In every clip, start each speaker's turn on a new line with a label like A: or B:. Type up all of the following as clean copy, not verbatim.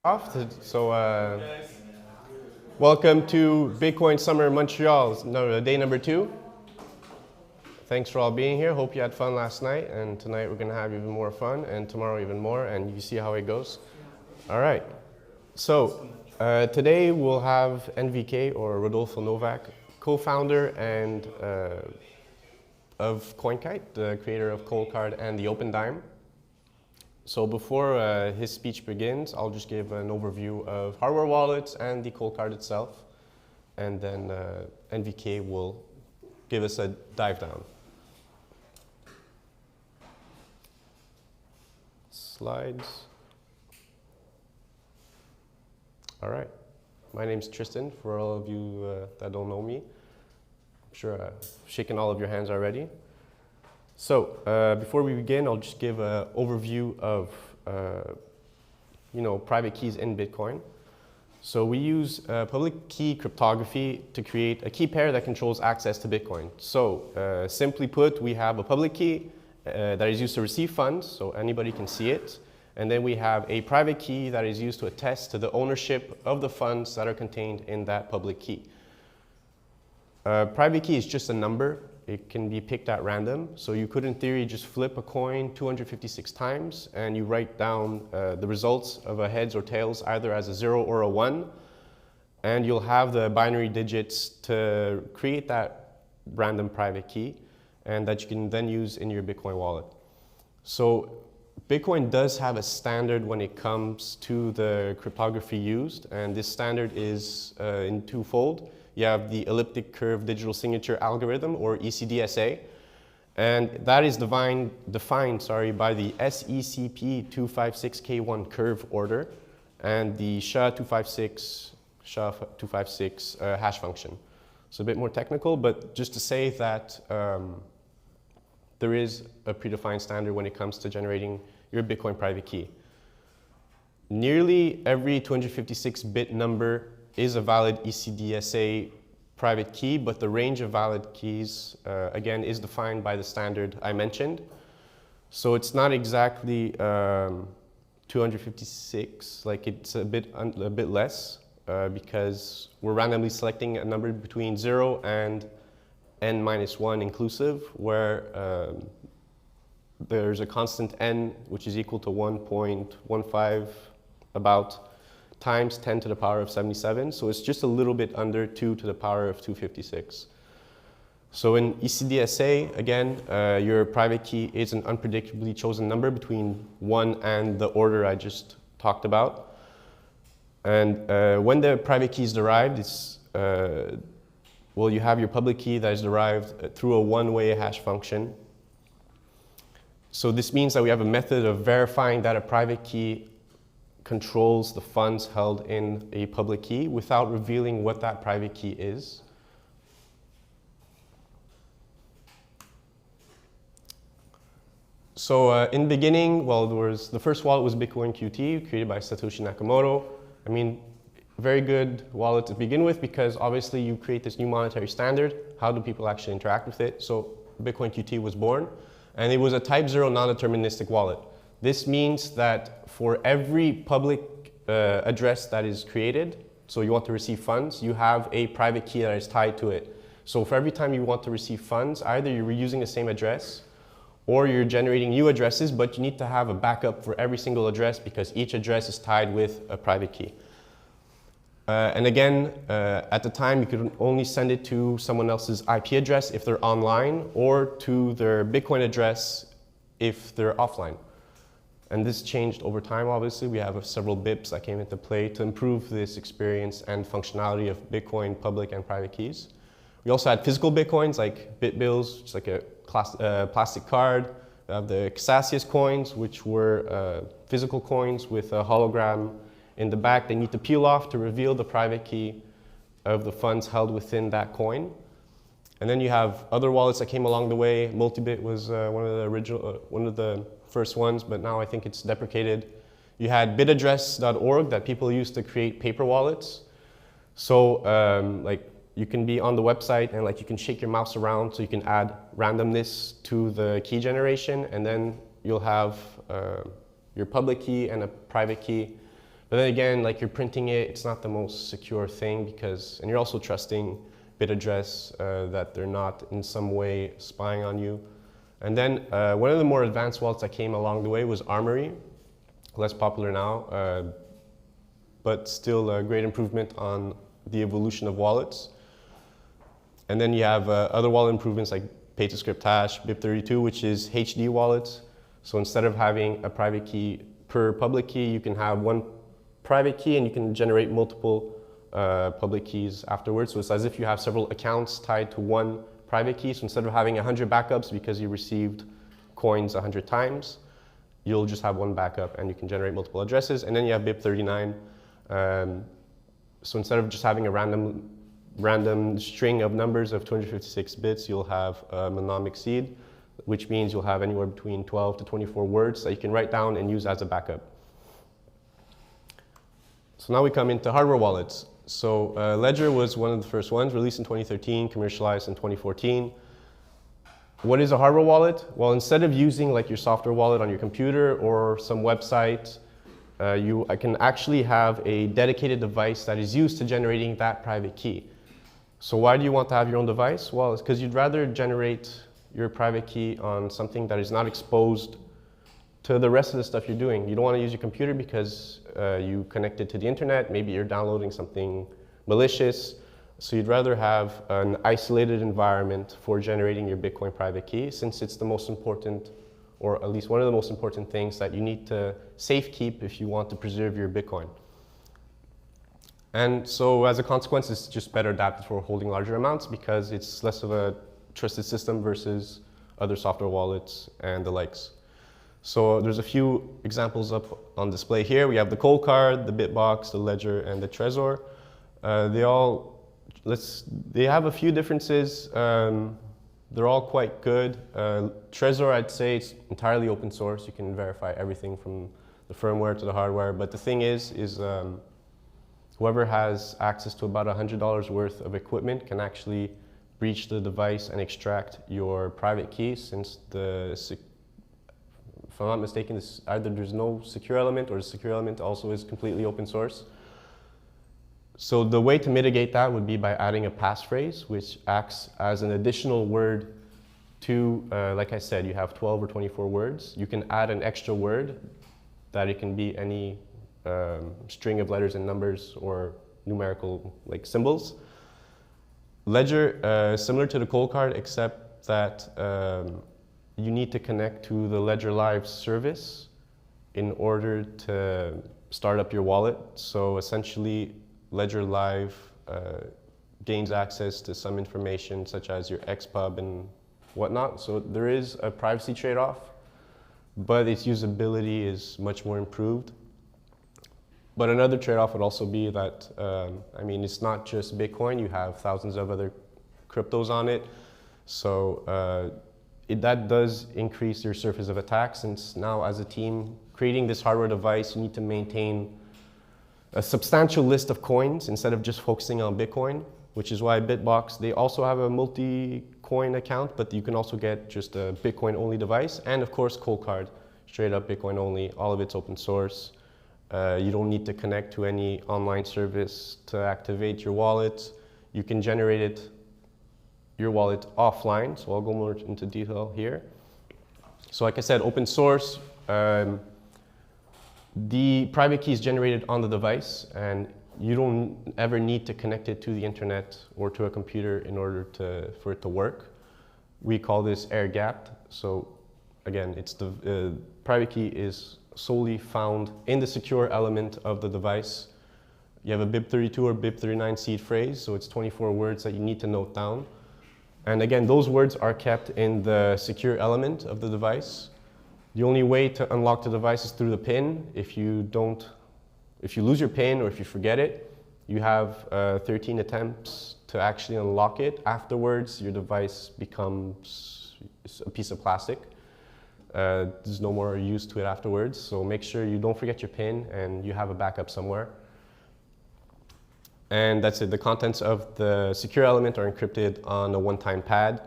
A: So, welcome to Bitcoin Summer Montreal, day number 2. Thanks for all being here. Hope you had fun last night, and tonight we're going to have even more fun, and tomorrow even more, and you see how it goes. All right. So, today we'll have NVK, or Rodolpho Novak, co-founder and of Coinkite, the creator of Coldcard and the OpenDime. So before his speech begins, I'll just give an overview of hardware wallets and the Coldcard itself, and then NVK will give us a dive down. Slides. All right. My name's Tristan, for all of you that don't know me. I'm sure I've shaken all of your hands already. So before we begin, I'll just give an overview of private keys in Bitcoin. So we use public key cryptography to create a key pair that controls access to Bitcoin. So simply put, we have a public key that is used to receive funds, so anybody can see it. And then we have a private key that is used to attest to the ownership of the funds that are contained in that public key. Private key is just a number. It can be picked at random. So you could, in theory, just flip a coin 256 times and you write down the results of a heads or tails either as a 0 or a 1. And you'll have the binary digits to create that random private key and that you can then use in your Bitcoin wallet. So Bitcoin does have a standard when it comes to the cryptography used, and this standard is in twofold. You have the elliptic curve digital signature algorithm, or ECDSA, and that is defined by the SECP256K1 curve order and the SHA-256 hash function. So a bit more technical, but just to say that there is a predefined standard when it comes to generating your Bitcoin private key. Nearly every 256-bit number is a valid ECDSA private key, but the range of valid keys, again, is defined by the standard I mentioned. So it's not exactly 256, like it's a bit less, because we're randomly selecting a number between 0 and n-1 inclusive, where there's a constant n, which is equal to 1.15 about times 10 to the power of 77. So it's just a little bit under 2 to the power of 256. So in ECDSA, again, your private key is an unpredictably chosen number between 1 and the order I just talked about. And when the private key is derived, it's, well, you have your public key that is derived through a one-way hash function. So this means that we have a method of verifying that a private key controls the funds held in a public key without revealing what that private key is. So in the beginning, well, the first wallet was Bitcoin QT, created by Satoshi Nakamoto. I mean, very good wallet to begin with, because obviously you create this new monetary standard. How do people actually interact with it? So Bitcoin QT was born, and it was a type 0 non-deterministic wallet. This means that for every public address that is created, so you want to receive funds, you have a private key that is tied to it. So for every time you want to receive funds, either you're reusing the same address or you're generating new addresses, but you need to have a backup for every single address because each address is tied with a private key. And again, at the time, you could only send it to someone else's IP address if they're online, or to their Bitcoin address if they're offline. And this changed over time, obviously. We have several BIPs that came into play to improve this experience and functionality of Bitcoin public and private keys. We also had physical Bitcoins, like BitBills, just like a plastic card. We have the Cassius coins, which were physical coins with a hologram in the back. They need to peel off to reveal the private key of the funds held within that coin. And then you have other wallets that came along the way. Multibit was one of the first ones, but now I think it's deprecated. You had bitaddress.org that people used to create paper wallets. So like you can be on the website and like you can shake your mouse around so you can add randomness to the key generation, and then you'll have your public key and a private key But then again, like you're printing it, it's not the most secure thing because, and you're also trusting bit address that they're not in some way spying on you. And then one of the more advanced wallets that came along the way was Armory, less popular now, but still a great improvement on the evolution of wallets. And then you have other wallet improvements like pay-to-script hash, BIP32, which is HD wallets. So instead of having a private key per public key, you can have one private key and you can generate multiple public keys afterwards. So it's as if you have several accounts tied to one private key. So instead of having 100 backups because you received coins 100 times, you'll just have one backup and you can generate multiple addresses. And then you have BIP39. So instead of just having a random string of numbers of 256 bits, you'll have a mnemonic seed, which means you'll have anywhere between 12 to 24 words that you can write down and use as a backup. So now we come into hardware wallets. So Ledger was one of the first ones, released in 2013, commercialized in 2014. What is a hardware wallet? Well, instead of using like your software wallet on your computer or some website, I can actually have a dedicated device that is used to generating that private key. So why do you want to have your own device? Well, it's because you'd rather generate your private key on something that is not exposed to the rest of the stuff you're doing. You don't want to use your computer because you connect it to the internet. Maybe you're downloading something malicious. So you'd rather have an isolated environment for generating your Bitcoin private key, since it's the most important, or at least one of the most important things that you need to safe keep if you want to preserve your Bitcoin. And so as a consequence, it's just better adapted for holding larger amounts because it's less of a trusted system versus other software wallets and the likes. So there's a few examples up on display here. We have the Coldcard, the Bitbox, the Ledger, and the Trezor. They have a few differences. They're all quite good. Trezor, I'd say it's entirely open source. You can verify everything from the firmware to the hardware. But the thing is whoever has access to about $100 worth of equipment can actually breach the device and extract your private key, since if I'm not mistaken, either there's no secure element or the secure element also is completely open source. So the way to mitigate that would be by adding a passphrase, which acts as an additional word to, like I said, you have 12 or 24 words. You can add an extra word that it can be any string of letters and numbers or numerical like symbols. Ledger, similar to the Coldcard, except that you need to connect to the Ledger Live service in order to start up your wallet. So essentially, Ledger Live gains access to some information such as your XPub and whatnot. So there is a privacy trade-off, but its usability is much more improved. But another trade-off would also be that, I mean, it's not just Bitcoin. You have thousands of other cryptos on it. So that does increase your surface of attack, since now as a team creating this hardware device, you need to maintain a substantial list of coins instead of just focusing on Bitcoin, which is why Bitbox, they also have a multi-coin account, but you can also get just a Bitcoin-only device. And of course, Coldcard, straight up Bitcoin-only, all of it's open source. You don't need to connect to any online service to activate your wallet. You can generate your wallet offline, so I'll go more into detail here. So like I said, open source. The private key is generated on the device, and you don't ever need to connect it to the internet or to a computer in order for it to work. We call this Airgap. So again, it's the private key is solely found in the secure element of the device. You have a BIP32 or BIP39 seed phrase, so it's 24 words that you need to note down. And again, those words are kept in the secure element of the device. The only way to unlock the device is through the PIN. If you lose your PIN or if you forget it, you have 13 attempts to actually unlock it. Afterwards, your device becomes a piece of plastic. There's no more use to it afterwards. So make sure you don't forget your PIN and you have a backup somewhere. And that's it. The contents of the secure element are encrypted on a one-time pad.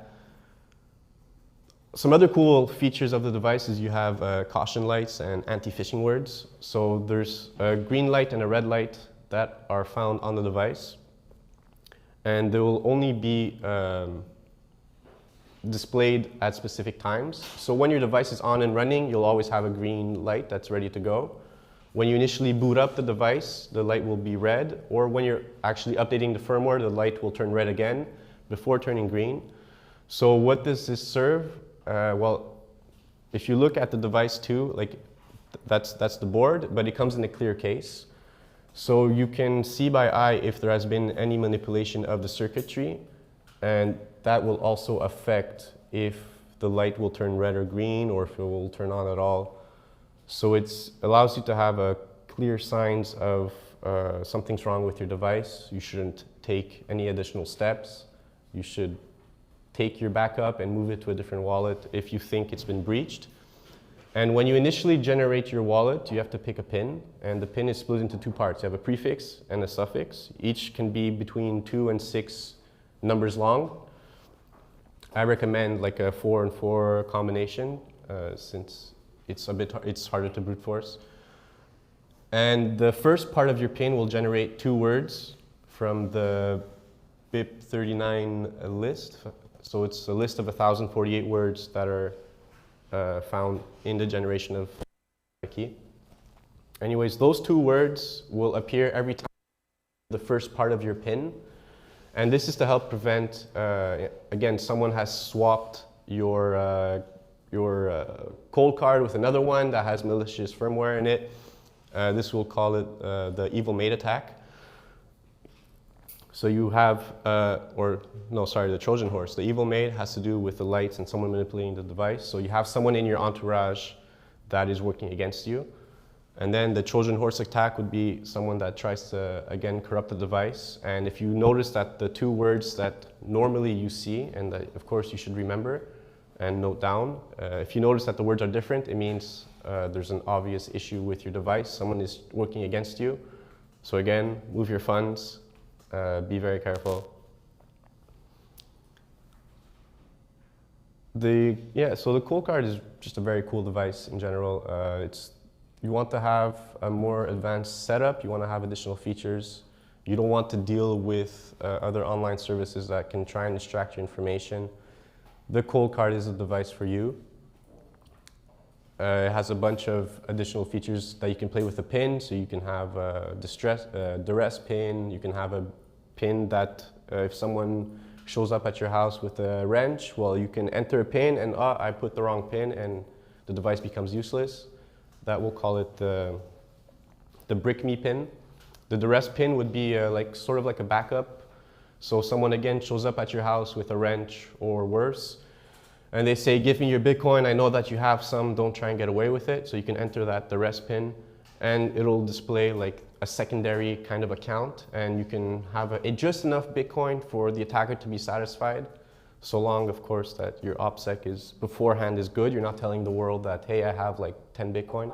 A: Some other cool features of the device is you have caution lights and anti-phishing words. So there's a green light and a red light that are found on the device. And they will only be displayed at specific times. So when your device is on and running, you'll always have a green light that's ready to go. When you initially boot up the device, the light will be red, or when you're actually updating the firmware, the light will turn red again before turning green. So what does this serve? Well, if you look at the device too, like that's the board, but it comes in a clear case. So you can see by eye if there has been any manipulation of the circuitry, and that will also affect if the light will turn red or green, or if it will turn on at all. So it allows you to have a clear signs of something's wrong with your device. You shouldn't take any additional steps. You should take your backup and move it to a different wallet if you think it's been breached. And when you initially generate your wallet, you have to pick a PIN, and the PIN is split into two parts. You have a prefix and a suffix. Each can be between 2 and 6 numbers long. I recommend like a 4 and 4 combination since it's harder to brute force. And the first part of your PIN will generate 2 words from the BIP39 list. So it's a list of 1,048 words that are found in the generation of the key. Anyways, those 2 words will appear every time the first part of your PIN. And this is to help prevent, again, someone has swapped your Coldcard with another one that has malicious firmware in it. This will call it the evil mate attack. So you have, the Trojan horse. The evil mate has to do with the lights and someone manipulating the device. So you have someone in your entourage that is working against you. And then the Trojan horse attack would be someone that tries to, again, corrupt the device. And if you notice that the 2 words that normally you see, and that of course you should remember and note down, if you notice that the words are different, it means there's an obvious issue with your device. Someone is working against you. So again, move your funds. Be very careful. So the Coldcard is just a very cool device in general. You want to have a more advanced setup. You want to have additional features. You don't want to deal with other online services that can try and extract your information. The Coldcard is a device for you. It has a bunch of additional features that you can play with the PIN. So you can have a duress PIN. You can have a PIN that if someone shows up at your house with a wrench, well, you can enter a PIN and I put the wrong PIN and the device becomes useless. That we'll call it the brick me PIN. The duress PIN would be sort of like a backup. So someone again shows up at your house with a wrench or worse, and they say, give me your Bitcoin, I know that you have some, don't try and get away with it. So you can enter that duress PIN and it'll display like a secondary kind of account, and you can have just enough Bitcoin for the attacker to be satisfied, so long, of course, that your OPSEC is beforehand is good. You're not telling the world that, hey, I have like 10 Bitcoin.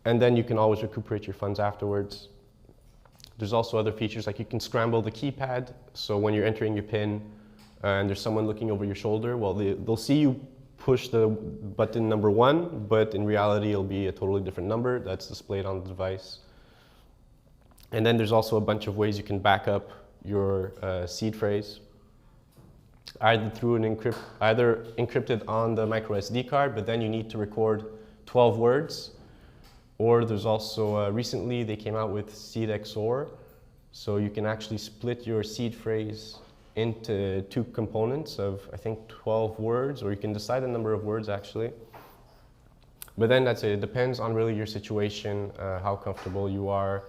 A: And then you can always recuperate your funds afterwards. There's also other features, like you can scramble the keypad. So when you're entering your PIN and there's someone looking over your shoulder, well, they'll see you push the button number 1, but in reality, it'll be a totally different number that's displayed on the device. And then there's also a bunch of ways you can back up your seed phrase, either encrypted on the micro SD card, but then you need to record 12 words. Or there's also, recently they came out with CDXOR. So you can actually split your seed phrase into 2 components of, I think, 12 words, or you can decide the number of words actually. But then that's it. It depends on really your situation, how comfortable you are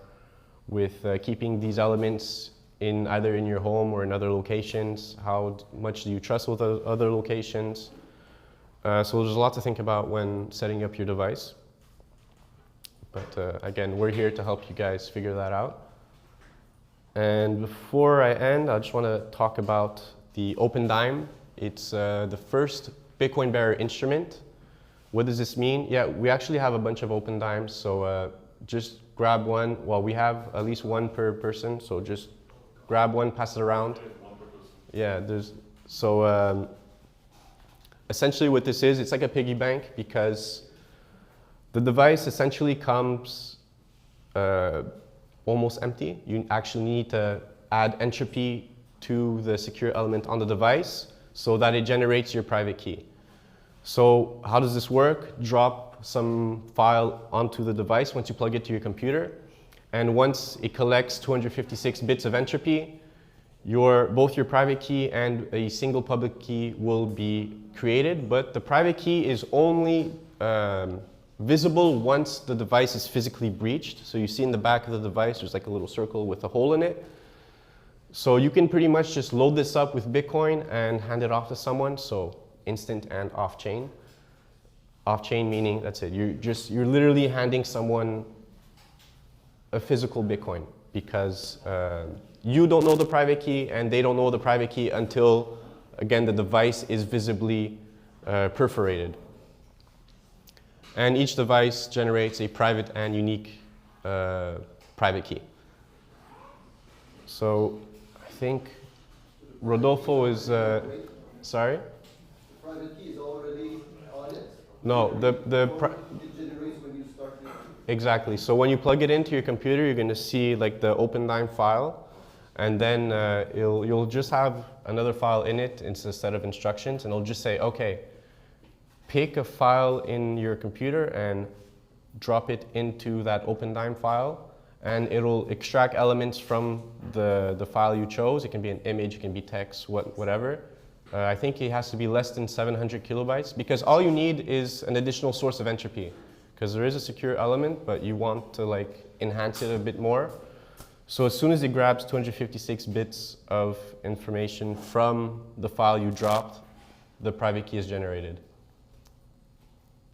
A: with keeping these elements either in your home or in other locations. How much do you trust with other locations? So there's a lot to think about when setting up your device. But again, we're here to help you guys figure that out. And before I end, I just want to talk about the OpenDime. It's the first Bitcoin bearer instrument. What does this mean? Yeah, we actually have a bunch of OpenDimes, so just grab one. Well, we have at least one per person, so just grab one, pass it around. Yeah, essentially what this is, it's like a piggy bank because the device essentially comes almost empty. You actually need to add entropy to the secure element on the device so that it generates your private key. So how does this work? Drop some file onto the device once you plug it to your computer. And once it collects 256 bits of entropy, both your private key and a single public key will be created. But the private key is only visible once the device is physically breached. So you see in the back of the device, there's like a little circle with a hole in it. So you can pretty much just load this up with Bitcoin and hand it off to someone. So instant and off-chain. Off-chain meaning that's it. You're literally handing someone a physical Bitcoin because you don't know the private key and they don't know the private key until, again, the device is visibly perforated. And each device generates a private and unique private key. So I think Rodolfo is, sorry?
B: The private key is already on it?
A: No,
B: it generates when you start the...
A: Exactly. So when you plug it into your computer, you're going to see like the OpenDime file, and then you'll just have another file in it. It's a set of instructions, and it'll just say, okay, pick a file in your computer and drop it into that OpenDime file, and it'll extract elements from the file you chose. It can be an image, it can be text, whatever. I think it has to be less than 700 kilobytes because all you need is an additional source of entropy because there is a secure element, but you want to like enhance it a bit more. So as soon as it grabs 256 bits of information from the file you dropped, the private key is generated.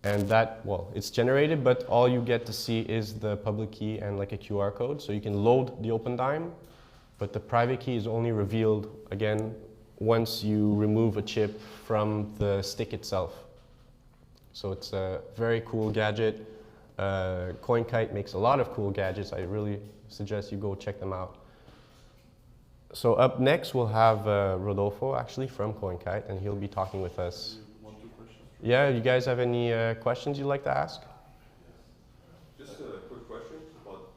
A: And that, well, it's generated, but all you get to see is the public key and like a QR code. So you can load the OpenDime, but the private key is only revealed, again, once you remove a chip from the stick itself. So it's a very cool gadget. Coinkite makes a lot of cool gadgets. I really suggest you go check them out. So up next, we'll have Rodolfo, actually, from Coinkite, and he'll be talking with us. Yeah, you guys have any questions you'd like to ask?
C: Just a quick question about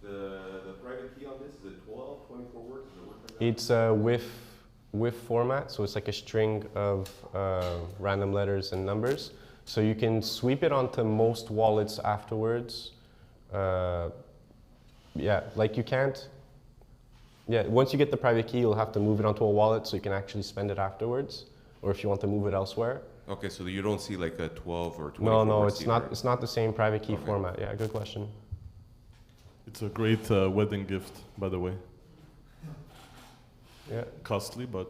C: the private key on this. Is it 12, 24 words? Does it work like that?
A: It's WIF format, so it's like a string of random letters and numbers. So you can sweep it onto most wallets afterwards. Yeah, like you can't. Yeah, once you get the private key, you'll have to move it onto a wallet so you can actually spend it afterwards, or if you want to move it elsewhere.
C: Okay, so you don't see like a 12 or 24
A: No,
C: words
A: it's
C: either.
A: not. It's not the same private key format. Yeah, good question.
D: It's a great wedding gift, by the way.
A: Yeah.
D: Costly, but.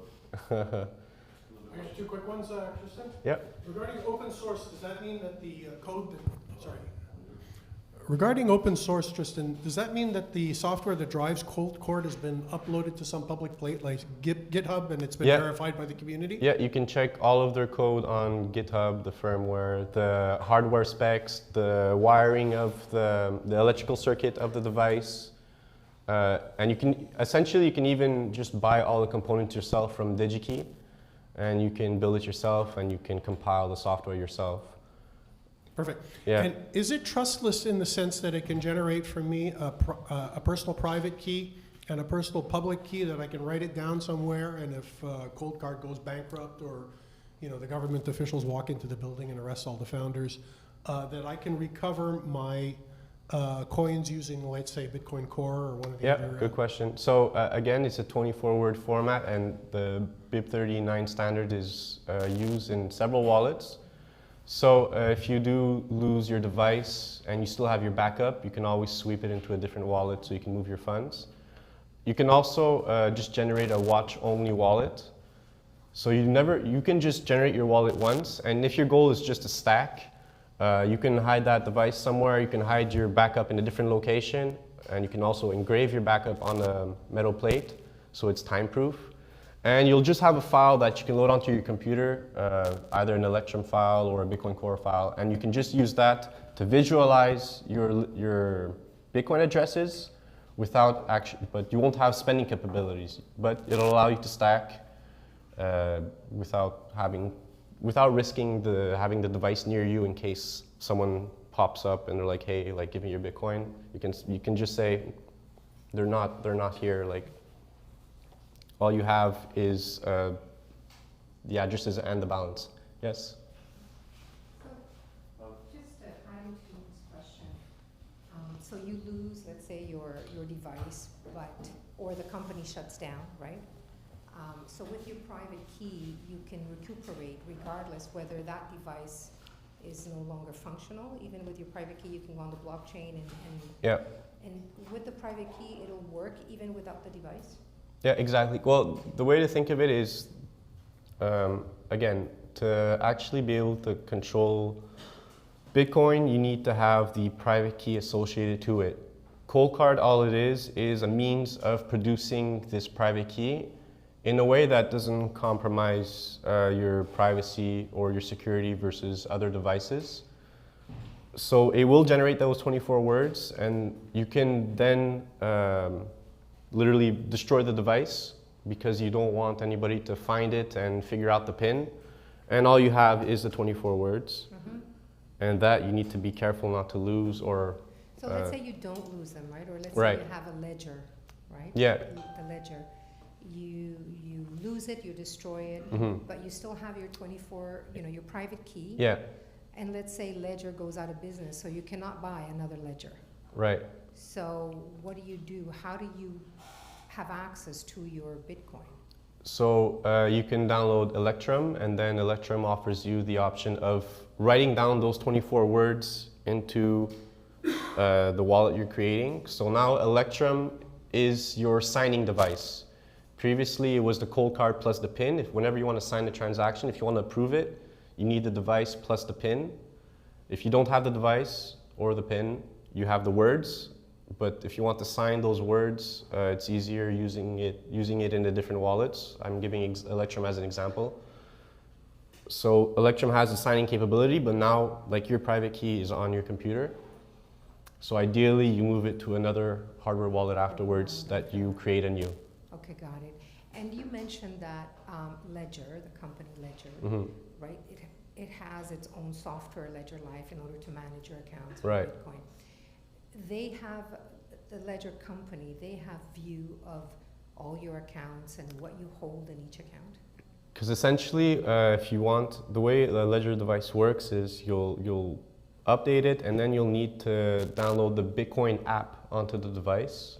E: I have two quick ones, Tristan.
A: Yeah.
E: Regarding open source, does that mean that the code sorry. Regarding open source, Tristan, does that mean that the software that drives Coldcard has been uploaded to some public plate like GitHub and it's been verified by the community?
A: Yeah, you can check all of their code on GitHub, the firmware, the hardware specs, the wiring of the electrical circuit of the device. And you can even just buy all the components yourself from DigiKey, and you can build it yourself and you can compile the software yourself.
E: Perfect.
A: Yeah.
E: And is it trustless in the sense that it can generate for me a personal private key and a personal public key that I can write it down somewhere, and if Coldcard goes bankrupt or the government officials walk into the building and arrest all the founders, that I can recover my coins using, let's say, Bitcoin Core or one of the other...
A: Yeah, good question. So again, it's a 24-word format, and the BIP39 standard is used in several wallets. So if you do lose your device and you still have your backup, you can always sweep it into a different wallet so you can move your funds. You can also just generate a watch-only wallet. So you can just generate your wallet once, and if your goal is just a stack, you can hide that device somewhere. You can hide your backup in a different location, and you can also engrave your backup on a metal plate, so it's time-proof. And you'll just have a file that you can load onto your computer, either an Electrum file or a Bitcoin Core file, and you can just use that to visualize your Bitcoin addresses without but you won't have spending capabilities, but it'll allow you to stack without having without risking having the device near you in case someone pops up and they're like, hey, like give me your Bitcoin. You can just say they're not here. Like all you have is the addresses and the balance. Yes.
F: Just adding to this question, so you lose, let's say, your device, or the company shuts down, right? So with your private key, you can recuperate regardless whether that device is no longer functional. Even with your private key, you can go on the blockchain
A: Yeah.
F: And with the private key, it'll work even without the device?
A: Yeah, exactly. Well, the way to think of it is, again, to actually be able to control Bitcoin, you need to have the private key associated to it. Coldcard, all it is a means of producing this private key in a way that doesn't compromise your privacy or your security versus other devices. So it will generate those 24 words, and you can then literally destroy the device because you don't want anybody to find it and figure out the PIN. And all you have is the 24 words.
F: Mm-hmm.
A: And that you need to be careful not to lose or...
F: So let's say you don't lose them, right? Or let's
A: right.
F: say you have a ledger, right?
A: Yeah.
F: The ledger. You lose it, you destroy it,
A: Mm-hmm.
F: but you still have your 24, your private key.
A: Yeah.
F: And let's say Ledger goes out of business, so you cannot buy another Ledger.
A: Right.
F: So what do? How do you have access to your Bitcoin?
A: So you can download Electrum, and then Electrum offers you the option of writing down those 24 words into the wallet you're creating. So now Electrum is your signing device. Previously, it was the Coldcard plus the PIN. Whenever you want to sign the transaction, if you want to approve it, you need the device plus the PIN. If you don't have the device or the PIN, you have the words. But if you want to sign those words, it's easier using it in the different wallets. I'm giving Electrum as an example. So Electrum has the signing capability, but now like your private key is on your computer. So ideally, you move it to another hardware wallet afterwards that you create anew.
F: Okay, got it. And you mentioned that Ledger, the company Ledger,
A: Mm-hmm.
F: right? It has its own software, Ledger Life, in order to manage your accounts with
A: Right.
F: Bitcoin. They have, the Ledger company, they have view of all your accounts and what you hold in each account?
A: Because essentially, if you want, the way the Ledger device works is you'll update it, and then you'll need to download the Bitcoin app onto the device.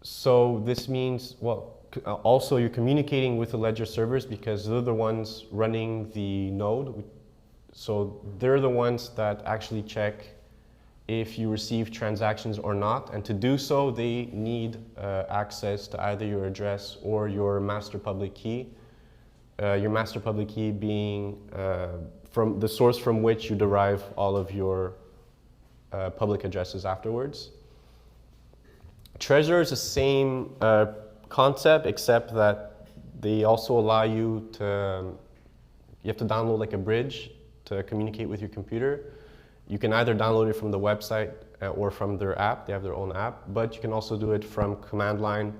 A: So this means, well, also you're communicating with the Ledger servers because they're the ones running the node. So they're the ones that actually check if you receive transactions or not. And to do so, they need access to either your address or your master public key. Your master public key being from the source from which you derive all of your public addresses afterwards. Trezor is the same concept, except that they also allow you to, you have to download like a bridge to communicate with your computer. You can either download it from the website or from their app. They have their own app, but you can also do it from command line.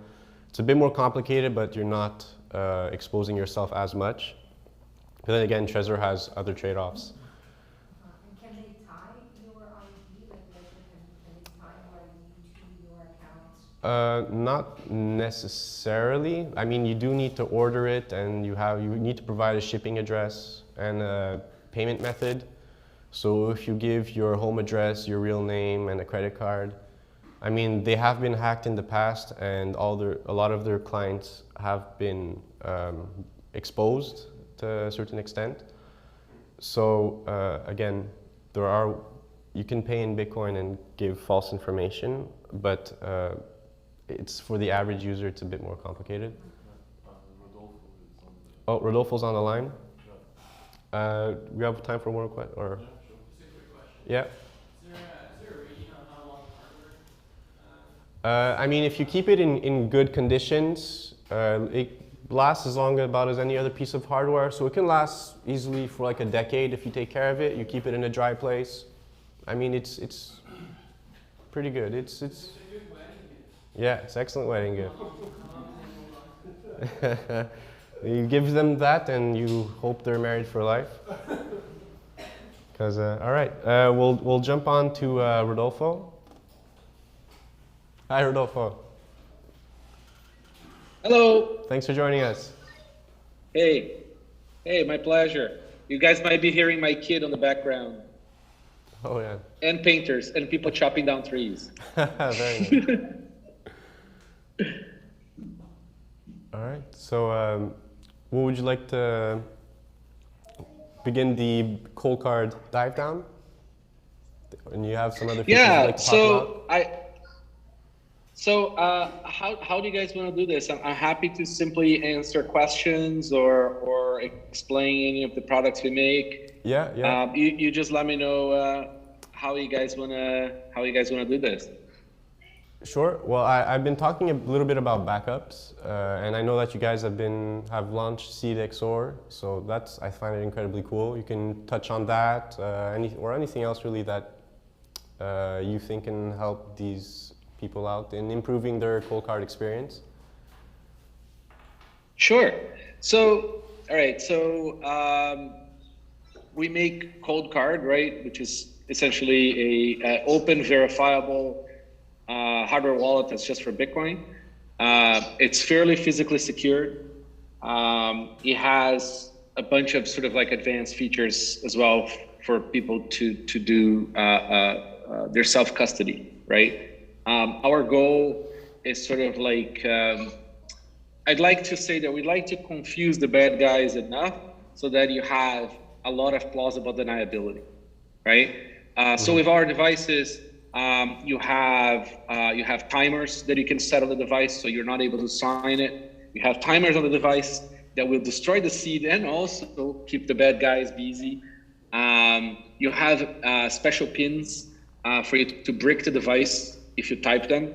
A: It's a bit more complicated, but you're not exposing yourself as much. But then again, Trezor has other trade-offs.
F: And can they tie your ID, like can they tie your ID to your accounts?
A: Not necessarily. I mean, you do need to order it, and you need to provide a shipping address and a payment method. So if you give your home address, your real name, and a credit card, I mean, they have been hacked in the past, and a lot of their clients have been exposed to a certain extent. So again, you can pay in Bitcoin and give false information, but it's for the average user, it's a bit more complicated.
D: Rodolfo is on the...
A: Oh, Rodolfo's on the line?
D: Yeah.
A: We have time for more questions? Or?
D: Yeah, sure.
G: Just a quick question.
A: Yeah.
G: Is there a rating on how long hardware?
A: I mean, if you keep it in good conditions, it lasts as long about as any other piece of hardware. So it can last easily for like a decade if you take care of it. You keep it in a dry place. I mean, it's pretty good. It's
G: It's a good wedding gift.
A: yeah, it's excellent wedding gift.
G: How long does it hold on?
A: You give them that, and you hope they're married for life. Because all right, we'll jump on to Rodolfo. Hi, Rodolfo.
H: Hello.
A: Thanks for joining us.
H: Hey. Hey, my pleasure. You guys might be hearing my kid on the background.
A: Oh yeah.
H: And painters and people chopping down trees.
A: Very nice. All right. So, what would you like to begin the Coldcard dive down? And you have some other features you'd like to talk about?
H: How do you guys want to do this? I'm happy to simply answer questions or explain any of the products we make.
A: Yeah.
H: You just let me know how you guys wanna do this.
A: Sure. Well, I've been talking a little bit about backups, and I know that you guys have launched CDXOR, so I find it incredibly cool. You can touch on that, anything else really that you think can help these people out in improving their Coldcard experience.
H: Sure. So, all right. So we make Coldcard, right, which is essentially a open, verifiable hardware wallet that's just for Bitcoin. It's fairly physically secured. It has a bunch of sort of like advanced features as well for people to do their self-custody, right? Our goal is sort of like, I'd like to say that we'd like to confuse the bad guys enough so that you have a lot of plausible deniability, right? So with our devices, you have timers that you can set on the device so you're not able to sign it. You have timers on the device that will destroy the seed and also keep the bad guys busy. You have special pins for you to break the device if you type them.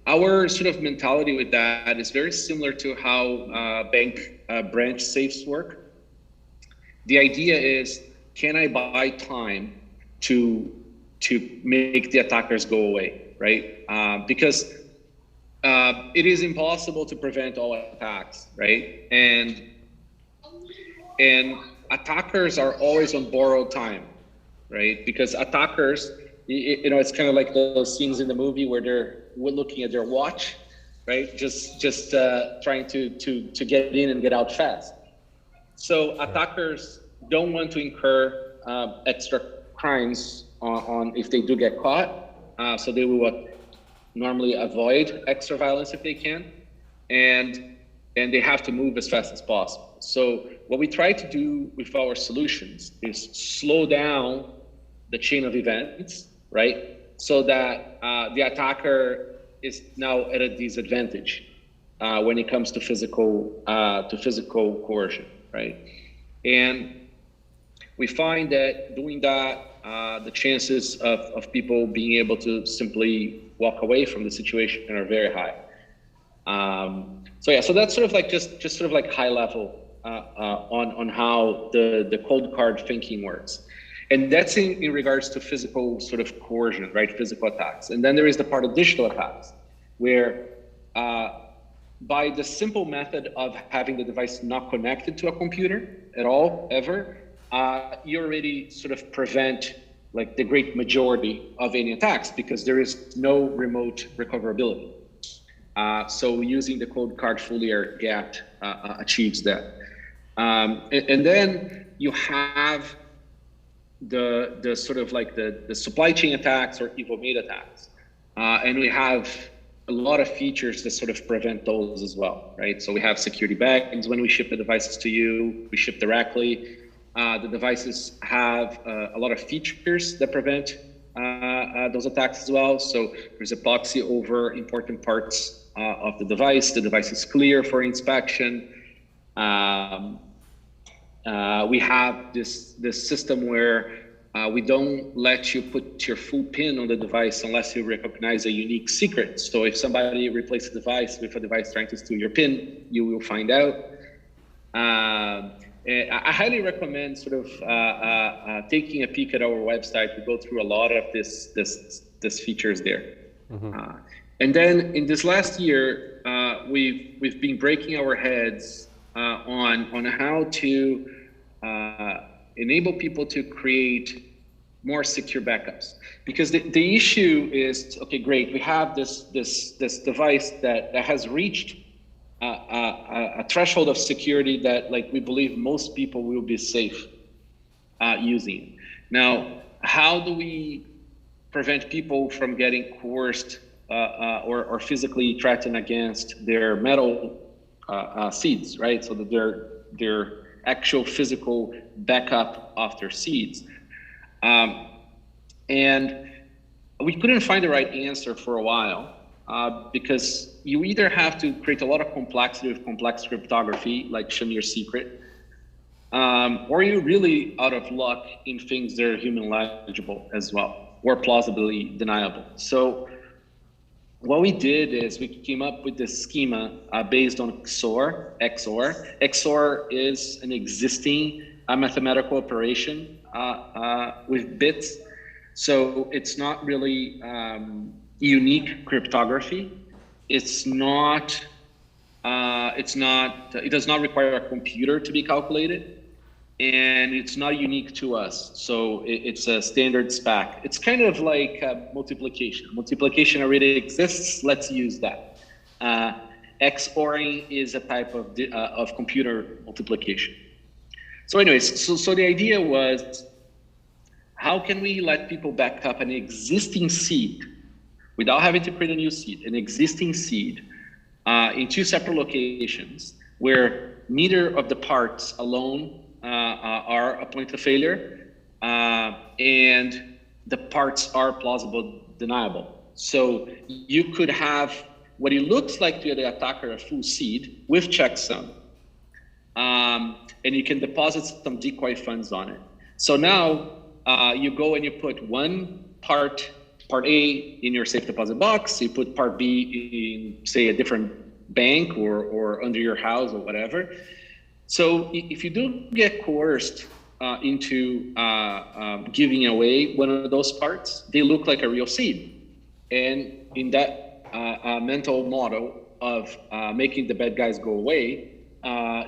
H: Our sort of mentality with that is very similar to how bank branch safes work. The idea is, can I buy time to make the attackers go away, right? Because it is impossible to prevent all attacks, right? And attackers are always on borrowed time, right? Because attackers, it's kind of like those scenes in the movie where they're looking at their watch, right? Just trying to get in and get out fast. So attackers don't want to incur extra crimes on if they do get caught. So they will normally avoid extra violence if they can, and they have to move as fast as possible. So what we try to do with our solutions is slow down the chain of events, right? So that the attacker is now at a disadvantage when it comes to physical coercion, right? And we find that doing that, the chances of people being able to simply walk away from the situation are very high. So that's sort of like just sort of like high level on how the Coldcard thinking works. And that's in regards to physical sort of coercion, right? Physical attacks. And then there is the part of digital attacks, where by the simple method of having the device not connected to a computer at all, ever, you already sort of prevent like the great majority of any attacks because there is no remote recoverability. So using the Coldcard fully air-gapped achieves that. And then you have the sort of like the supply chain attacks or evil maid attacks. And we have a lot of features that sort of prevent those as well, right? So we have security bags when we ship the devices to you, we ship directly. The devices have a lot of features that prevent those attacks as well. So there's epoxy over important parts of the device is clear for inspection. We have this system where we don't let you put your full PIN on the device unless you recognize a unique secret. So if somebody replaces the device with a device trying to steal your PIN, you will find out. I highly recommend sort of taking a peek at our website. We go through a lot of this features there. Mm-hmm. And then in this last year, we've been breaking our heads on how to enable people to create more secure backups, because the issue is, okay, great, we have this device that has reached a threshold of security that, like, we believe most people will be safe using. Now, how do we prevent people from getting coerced or physically threatened against their metal seeds, right? So that their actual physical backup of their seeds. And we couldn't find the right answer for a while because you either have to create a lot of complexity with complex cryptography, like Shamir's secret, or you're really out of luck in things that are human legible as well, or plausibly deniable. So what we did is we came up with this schema based on XOR. XOR is an existing mathematical operation with bits. So it's not really unique cryptography. It does not require a computer to be calculated, and it's not unique to us. So it's a standard spec. It's kind of like multiplication. Multiplication already exists. Let's use that. XORing is a type of computer multiplication. So anyways, so the idea was, how can we let people back up an existing seed without having to create a new seed, an existing seed in two separate locations where neither of the parts alone are a point of failure, and the parts are plausible deniable. So you could have what it looks like to the attacker, a full seed with checksum, and you can deposit some decoy funds on it. So now you go and you put one part A in your safe deposit box, you put part B in, say, a different bank or under your house or whatever. So if you do get coerced into giving away one of those parts, they look like a real seed. And in that mental model of making the bad guys go away,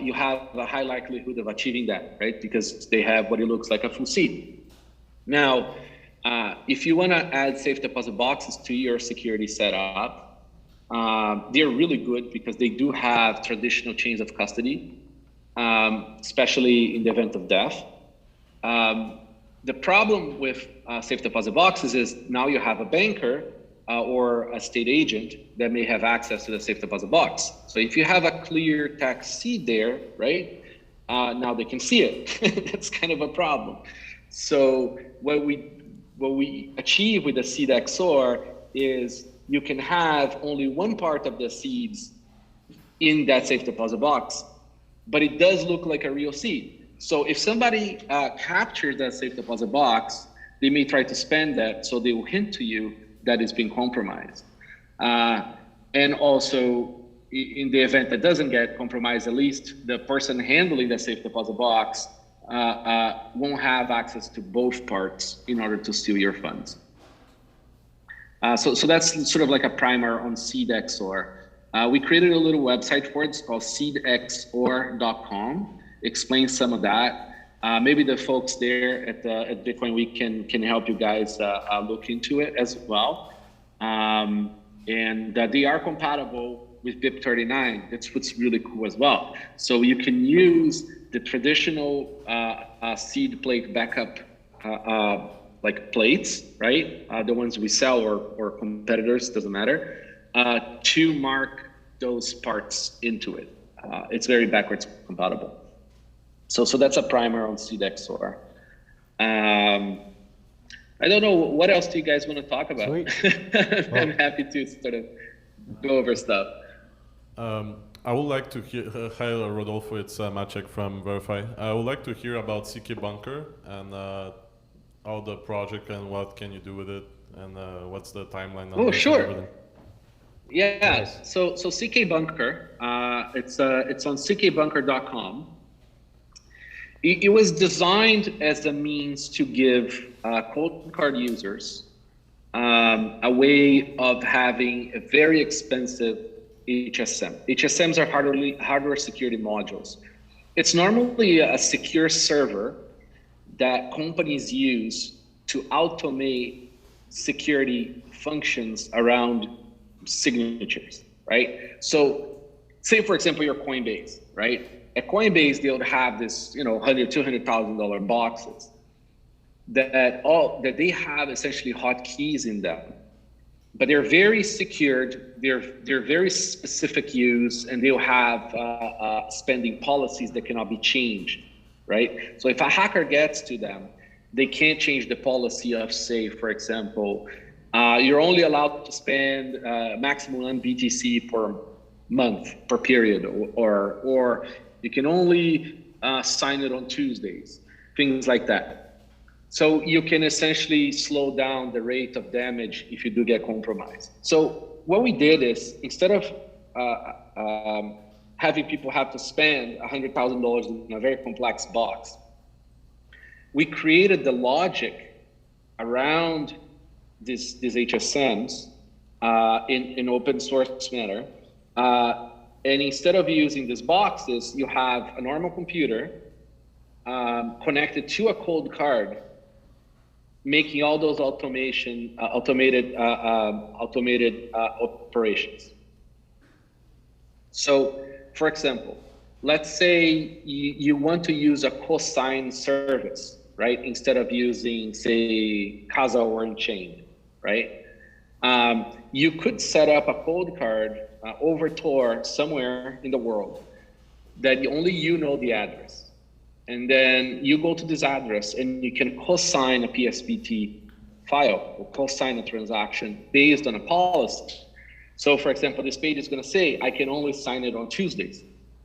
H: you have a high likelihood of achieving that, right? Because they have what it looks like a full seed. Now, if you want to add safe deposit boxes to your security setup, they're really good because they do have traditional chains of custody, especially in the event of death. The problem with safe deposit boxes is now you have a banker or a state agent that may have access to the safe deposit box. So if you have a clear text seed there, right, now they can see it. That's kind of a problem. So what we achieve with the CDXOR is you can have only one part of the seeds in that safe deposit box, but it does look like a real seed. So if somebody captures that safe deposit box, they may try to spend that, so they will hint to you that it's been compromised. And also, in the event that doesn't get compromised, at least the person handling the safe deposit box won't have access to both parts in order to steal your funds. So that's sort of like a primer on CDXOR. We created a little website for it. It's called CDXOR.com. Explains some of that. Maybe the folks there at Bitcoin Week can help you guys look into it as well. And they are compatible with BIP39. That's what's really cool as well. So you can use the traditional seed plate backup like plates, right? The ones we sell or competitors, doesn't matter, to mark those parts into it. It's very backwards compatible. So that's a primer on CDXOR. I don't know, what else do you guys want to talk about? I'm happy to sort of go over stuff.
D: I would like to hear, hi Rodolfo, it's Maciek from Verify. I would like to hear about CK Bunker and how the project and what can you do with it and what's the timeline on this?
H: Sure. Yeah, nice. So CK Bunker, it's on ckbunker.com. It was designed as a means to give Coldcard users a way of having a very expensive HSM. HSMs are hardware security modules. It's normally a secure server that companies use to automate security functions around signatures, right? So say, for example, your Coinbase, right? At Coinbase, they would have this, $100,000, $200,000 boxes that they have essentially hotkeys in them, but they're very secured. They're very specific use, and they'll have spending policies that cannot be changed, right? So if a hacker gets to them, they can't change the policy of, say, for example, you're only allowed to spend maximum 1 BTC per month, per period, or you can only sign it on Tuesdays, things like that. So you can essentially slow down the rate of damage if you do get compromised. So what we did is, instead of having people have to spend $100,000 in a very complex box, we created the logic around these HSMs in open source manner. And instead of using these boxes, you have a normal computer connected to a Coldcard, making all those automated operations. So, for example, let's say you want to use a Cosign service, right? Instead of using, say, Casa or Unchained, right? You could set up a Coldcard over Tor somewhere in the world that only you know the address. And then you go to this address and you can cosign a PSBT file or cosign a transaction based on a policy. So for example, this page is going to say, I can only sign it on Tuesdays,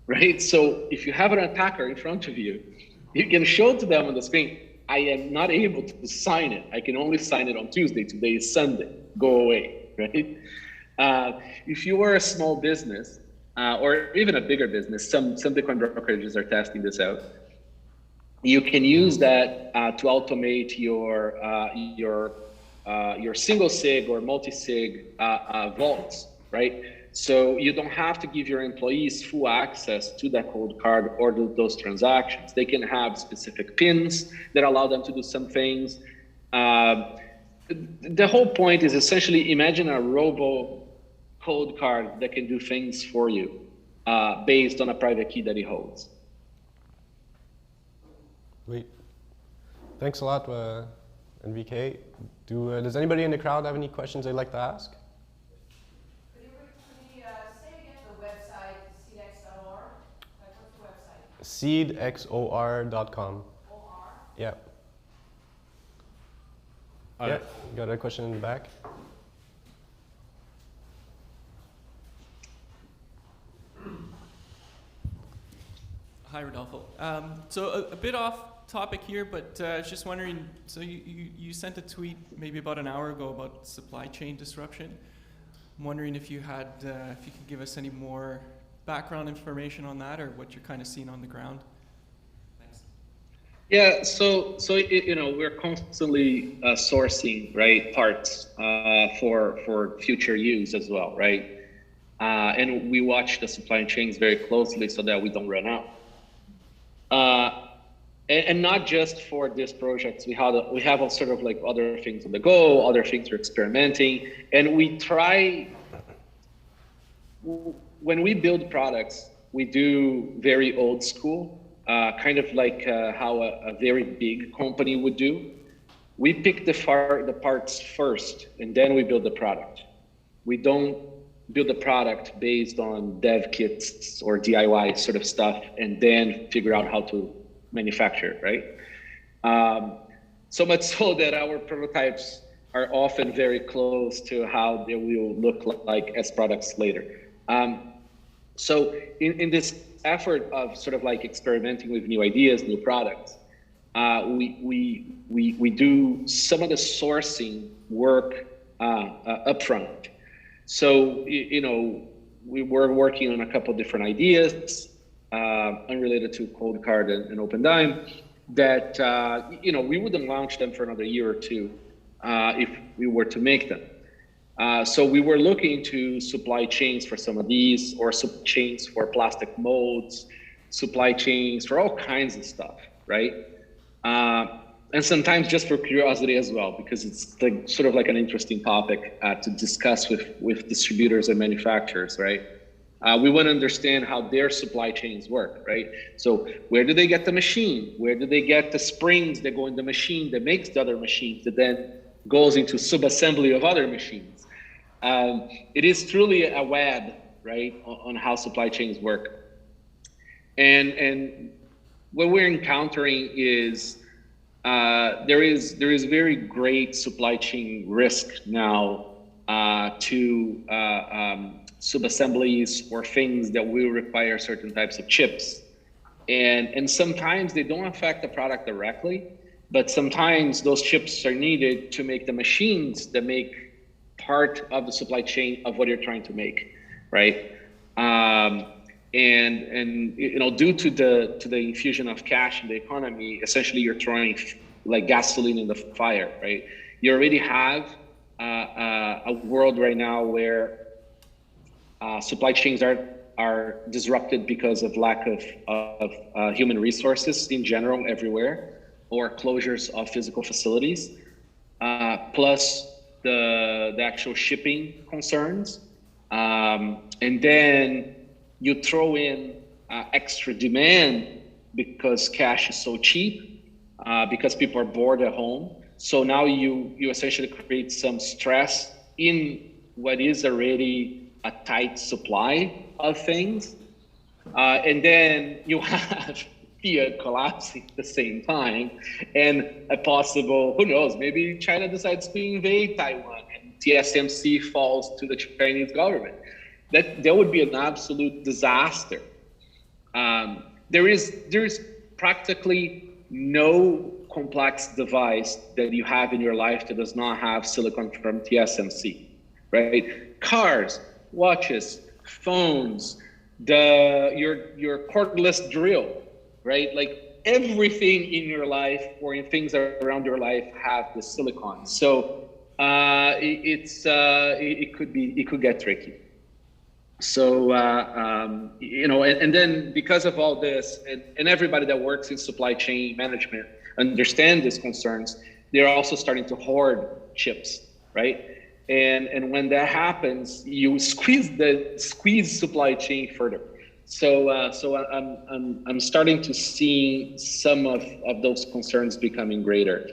H: right? So if you have an attacker in front of you, you can show to them on the screen, I am not able to sign it. I can only sign it on Tuesday. Today is Sunday. Go away, right? If you are a small business or even a bigger business, some Bitcoin brokerages are testing this out. You can use that to automate your single sig or multi-sig vaults, right? So you don't have to give your employees full access to that Coldcard or those transactions. They can have specific pins that allow them to do some things. The whole point is essentially imagine a robo Coldcard that can do things for you based on a private key that he holds.
A: Great. Thanks a lot, NVK. Does anybody in the crowd have any questions they'd like to ask?
G: Could you say again the website, CDXOR? Like, what's the website?
A: CDXOR.com.
G: OR?
A: Yeah. Yeah, got a question in the back?
I: Hi, Rodolfo. So a bit off topic here, but I was just wondering, so you sent a tweet maybe about an hour ago about supply chain disruption. I'm wondering if you had, if you could give us any more background information on that, or what you're kind of seeing on the ground. Thanks.
H: Yeah, so we're constantly sourcing, right, parts for future use as well, right? And we watch the supply chains very closely so that we don't run out. And not just for this project, we have all sort of like other things on the go, other things we're experimenting, and we try. When we build products, we do very old school, kind of like how a very big company would do. We pick the parts first, and then we build the product. We don't build the product based on dev kits or DIY sort of stuff, and then figure out how to manufacture it, right? So much so that our prototypes are often very close to how they will look like as products later. So in this effort of sort of like experimenting with new ideas, new products, we do some of the sourcing work upfront. So, we were working on a couple of different ideas, unrelated to Coldcard and OpenDime, that, we wouldn't launch them for another year or two if we were to make them. So we were looking to supply chains for some of these, or chains for plastic molds, supply chains for all kinds of stuff, right? And sometimes just for curiosity as well, because it's like sort of like an interesting topic to discuss with distributors and manufacturers, right? We want to understand how their supply chains work, right? So where do they get the machine? Where do they get the springs that go in the machine that makes the other machines that then goes into subassembly of other machines? It is truly a web, right, on how supply chains work. And what we're encountering is there is very great supply chain risk now to subassemblies or things that will require certain types of chips. And sometimes they don't affect the product directly, but sometimes those chips are needed to make the machines that make part of the supply chain of what you're trying to make, right? And you know, due to the infusion of cash in the economy, essentially you're throwing like gasoline in the fire, right? You already have a world right now where supply chains are disrupted because of lack of human resources in general everywhere, or closures of physical facilities, plus the actual shipping concerns, and then you throw in extra demand because cash is so cheap, because people are bored at home. So now you essentially create some stress in what is already a tight supply of things. And then you have fiat collapsing at the same time, and a possible, who knows, maybe China decides to invade Taiwan and TSMC falls to the Chinese government. That would be an absolute disaster. There is practically no complex device that you have in your life that does not have silicon from TSMC, right? Cars, watches, phones, your cordless drill, right? Like everything in your life or in things around your life have the silicon. So it could get tricky. So you know, and then because of all this, and everybody that works in supply chain management understand these concerns, they're also starting to hoard chips, right? And when that happens, you squeeze supply chain further. So I'm starting to see some of those concerns becoming greater.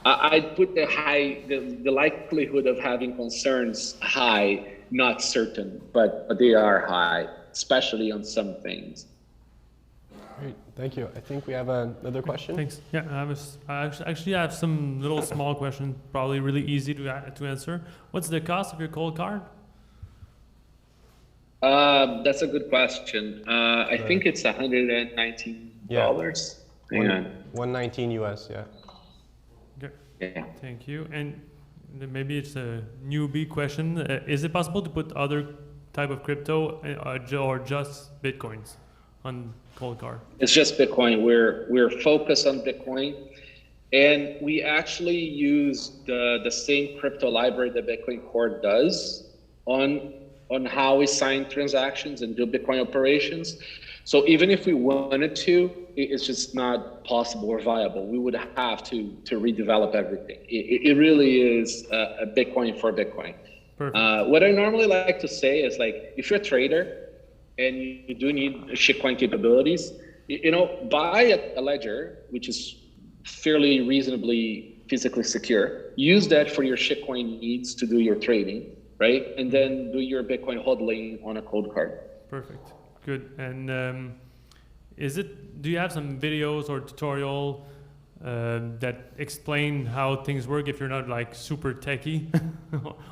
H: I'd put the likelihood of having concerns high, not certain, but they are high, especially on some things.
A: Great, thank you. I think we have another question.
J: Thanks. Yeah, I actually have some little small questions, probably really easy to answer. What's the cost of your Coldcard?
H: That's a good question. I think it's $119.
A: Yeah.
H: Hang on.
A: 119 US, yeah.
J: Okay.
H: Yeah.
J: Thank you. And maybe it's a newbie question. Is it possible to put other type of crypto or just Bitcoins on Coldcard?
H: It's just Bitcoin. We're focused on Bitcoin, and we actually use the same crypto library that Bitcoin Core does on how we sign transactions and do Bitcoin operations. So even if we wanted to, it's just not possible or viable. We would have to redevelop everything. It really is a Bitcoin for Bitcoin.
J: Perfect.
H: What I normally like to say is, like, if you're a trader and you do need shitcoin capabilities, you know, buy a ledger, which is fairly reasonably physically secure. Use that for your shitcoin needs to do your trading, right? And then do your Bitcoin hodling on a Coldcard.
J: Perfect. Good. And do you have some videos or tutorial that explain how things work if you're not like super techie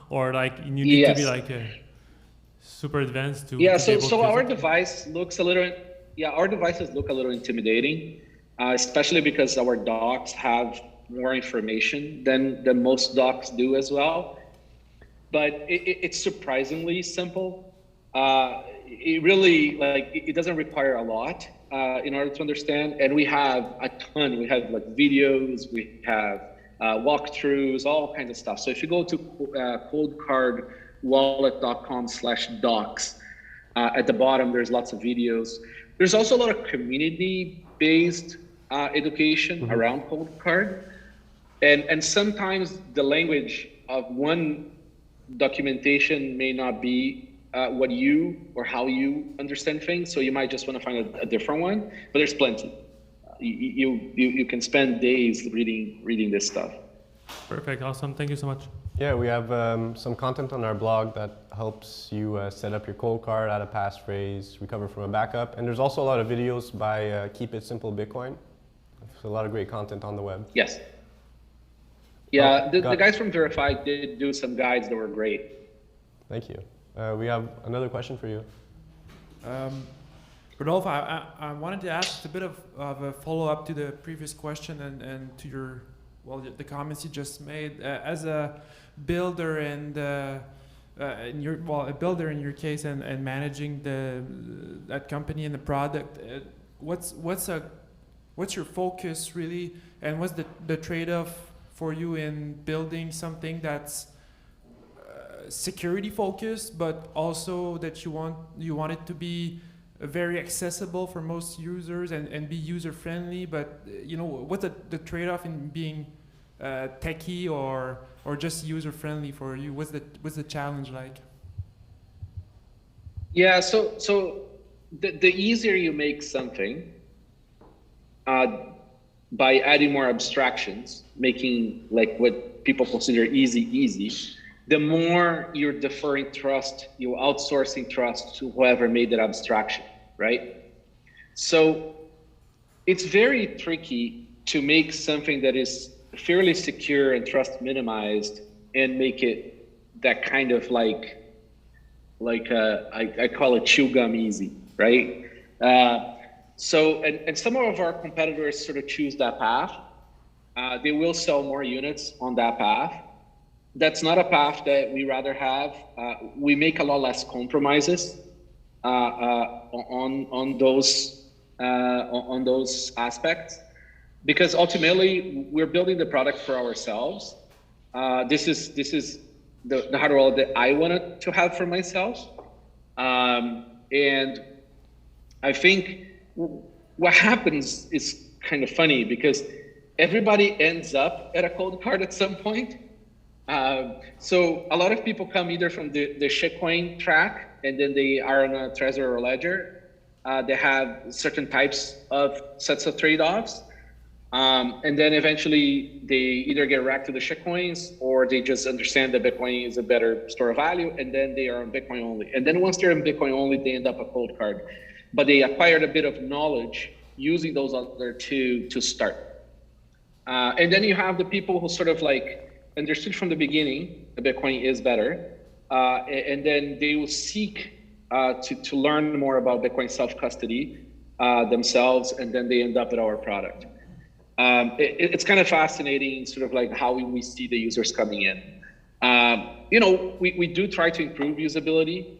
J: or like you need to be like super advanced to
H: so our device looks a little, our devices look a little intimidating, especially because our docs have more information than most docs do as well. But it's surprisingly simple. It really, like, it doesn't require a lot in order to understand. And we have a ton. We have like videos, we have walkthroughs, all kinds of stuff. So if you go to coldcardwallet.com/docs, at the bottom, there's lots of videos. There's also a lot of community-based education around Coldcard. And sometimes the language of one documentation may not be what you or how you understand things. So you might just want to find a different one, but there's plenty. You can spend days reading this stuff.
J: Perfect, awesome, thank you so much.
A: Yeah, we have some content on our blog that helps you set up your cold card, add a passphrase, recover from a backup. And there's also a lot of videos by Keep It Simple Bitcoin. There's a lot of great content on the web.
H: Yes. Yeah, the guys from Verify did do some guides that were great.
A: Thank you. We have another question for you.
K: Rodolfo, I wanted to ask a bit of a follow-up to the previous question and to your, well, the comments you just made. As a builder and a builder in your case and managing that company and the product, what's your focus really, and what's the trade-off for you in building something that's security focused, but also that you want it to be very accessible for most users and be user friendly, but what's the trade-off in being techie or just user friendly for you? What's the challenge like?
H: Yeah, so the easier you make something by adding more abstractions, making like what people consider easy, the more you're deferring trust, you're outsourcing trust to whoever made that abstraction, right? So it's very tricky to make something that is fairly secure and trust minimized and make it that kind of I call it chew gum easy, right? So some of our competitors sort of choose that path. They will sell more units on that path. That's not a path that we rather have. We make a lot less compromises on those aspects, because ultimately we're building the product for ourselves. This is the hardware wallet that I wanted to have for myself, and I think what happens is kind of funny because everybody ends up at a cold card at some point. So a lot of people come either from the shitcoin track, and then they are on a Trezor or Ledger. They have certain types of sets of trade-offs. And then eventually they either get racked to the shitcoins, or they just understand that Bitcoin is a better store of value, and then they are on Bitcoin only. And then once they're on Bitcoin only, they end up a cold card. But they acquired a bit of knowledge using those other two to start. And then you have the people who sort of understood from the beginning that Bitcoin is better, and then they will seek to learn more about Bitcoin self-custody themselves, and then they end up at our product. It's kind of fascinating, sort of how we see the users coming in. We do try to improve usability,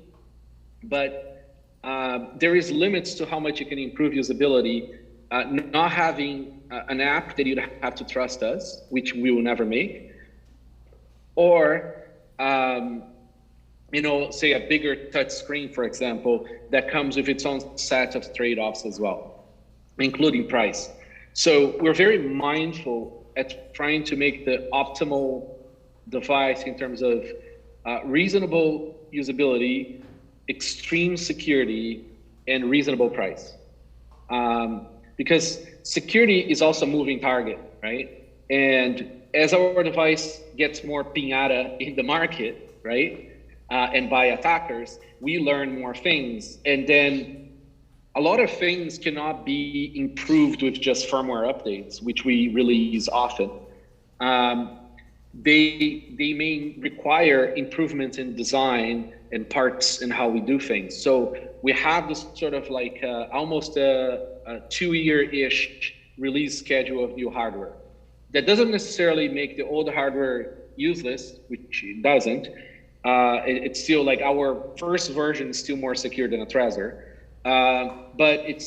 H: but there is limits to how much you can improve usability. Not having an app that you'd have to trust us, which we will never make, or say a bigger touch screen, for example, that comes with its own set of trade-offs as well, including price. So we're very mindful at trying to make the optimal device in terms of reasonable usability, extreme security, and reasonable price. Because security is also a moving target, right? And as our device gets more piñata in the market, right, and by attackers, we learn more things. And then a lot of things cannot be improved with just firmware updates, which we release often. They may require improvements in design and parts and how we do things. So we have this sort of almost a 2-year-ish release schedule of new hardware. That doesn't necessarily make the old hardware useless, which it doesn't. It's still our first version is still more secure than a Trezor. But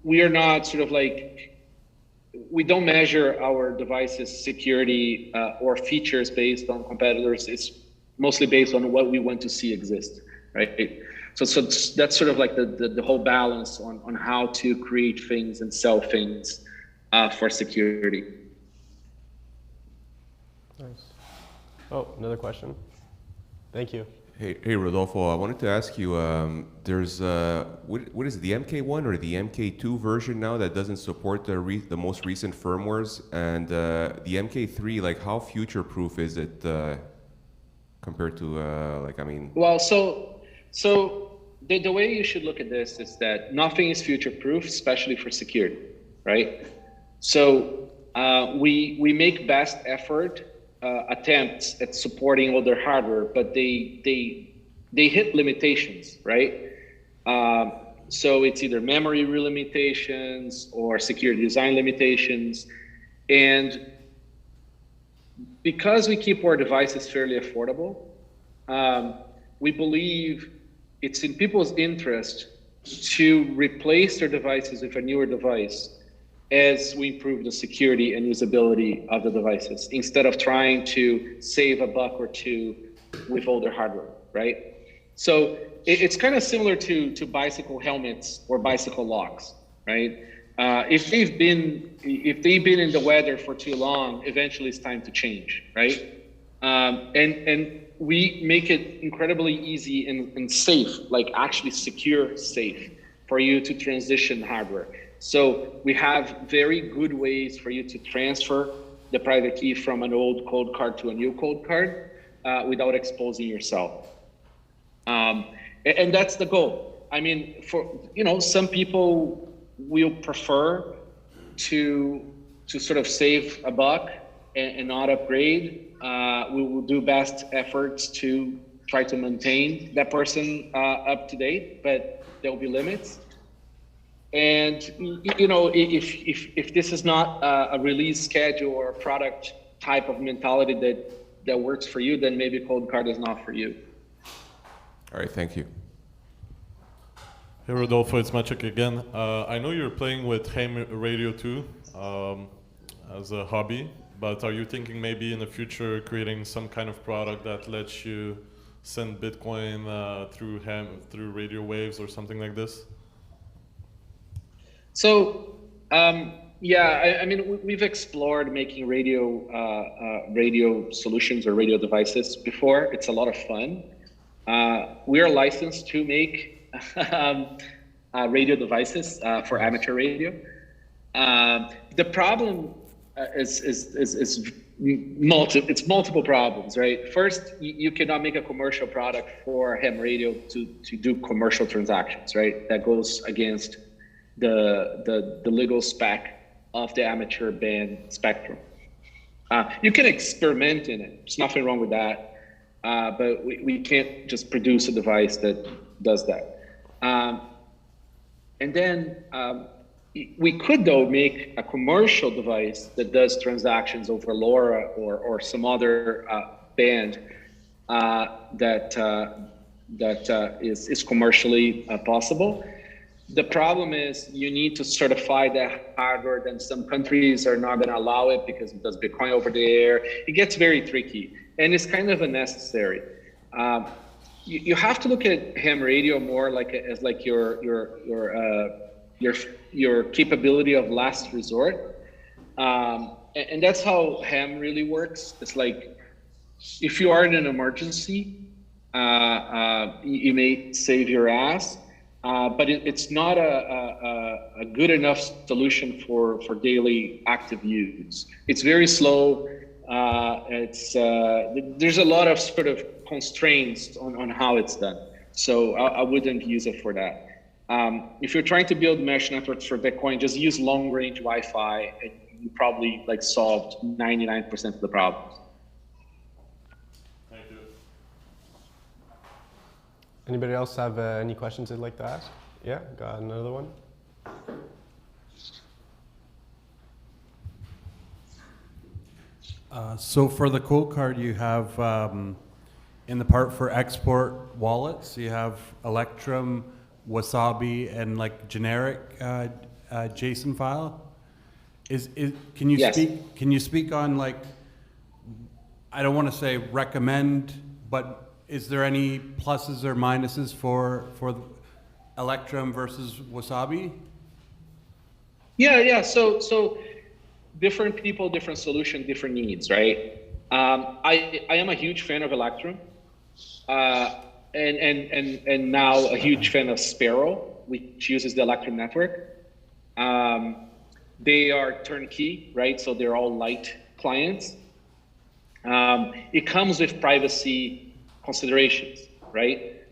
H: we are not sort of we don't measure our devices' security or features based on competitors. It's mostly based on what we want to see exist, right? So that's sort of like the whole balance on how to create things and sell things for security.
A: Nice. Oh, another question. Thank you.
L: Hey, Rodolfo, I wanted to ask you, there's, what is it, the MK1 or the MK2 version now that doesn't support the most recent firmwares? And the MK3, like how future-proof is it compared to, like, I mean?
H: Well, so the way you should look at this is that nothing is future-proof, especially for security, right? So we make best effort attempts at supporting all their hardware, but they hit limitations, right? So it's either memory limitations or security design limitations. And because we keep our devices fairly affordable, we believe it's in people's interest to replace their devices with a newer device as we improve the security and usability of the devices, instead of trying to save a buck or two with older hardware, right? So it's kind of similar to bicycle helmets or bicycle locks, right? If they've been in the weather for too long, eventually it's time to change, right? And we make it incredibly easy and safe, like actually secure, safe for you to transition hardware. So we have very good ways for you to transfer the private key from an old Coldcard to a new Coldcard without exposing yourself. And that's the goal. I mean, for, you know, some people will prefer to sort of save a buck and not upgrade. We will do best efforts to try to maintain that person up to date, but there will be limits. And you know, if this is not a release schedule or a product type of mentality that works for you, then maybe Coldcard is not for you.
L: All right, thank you.
D: Hey Rodolfo, it's Maciek again. I know you're playing with ham radio too as a hobby, but are you thinking maybe in the future creating some kind of product that lets you send Bitcoin through radio waves or something like this?
H: So, yeah, I mean, we've explored making radio solutions or radio devices before. It's a lot of fun. We are licensed to make radio devices for amateur radio. The problem is multiple problems, right? First, you cannot make a commercial product for ham radio to do commercial transactions, right? That goes against the legal spec of the amateur band spectrum. You can experiment in it. There's nothing wrong with that. But we can't just produce a device that does that. And then we could, though, make a commercial device that does transactions over LoRa or some other band that is commercially possible. The problem is you need to certify that hardware, then some countries are not going to allow it because it does Bitcoin over the air. It gets very tricky, and it's kind of unnecessary. You have to look at ham radio more like as like your capability of last resort, and that's how ham really works. It's like if you are in an emergency, you may save your ass. But it's not a good enough solution for daily active use. It's very slow. There's a lot of sort of constraints on how it's done. So I wouldn't use it for that. If you're trying to build mesh networks for Bitcoin, just use long range Wi-Fi, and you probably like solved 99% of the problems.
A: Anybody else have any questions they'd like to ask? Yeah, got another one.
M: So for the Coldcard, you have in the part for export wallets, you have Electrum, Wasabi, and like generic JSON file. Can you
H: Yes.
M: speak on, like, I don't want to say recommend, but is there any pluses or minuses for Electrum versus Wasabi?
H: Yeah. So different people, different solution, different needs, right? I am a huge fan of Electrum, and now a huge fan of Sparrow, which uses the Electrum network. They are turnkey, right? So they're all light clients. It comes with privacy considerations, right?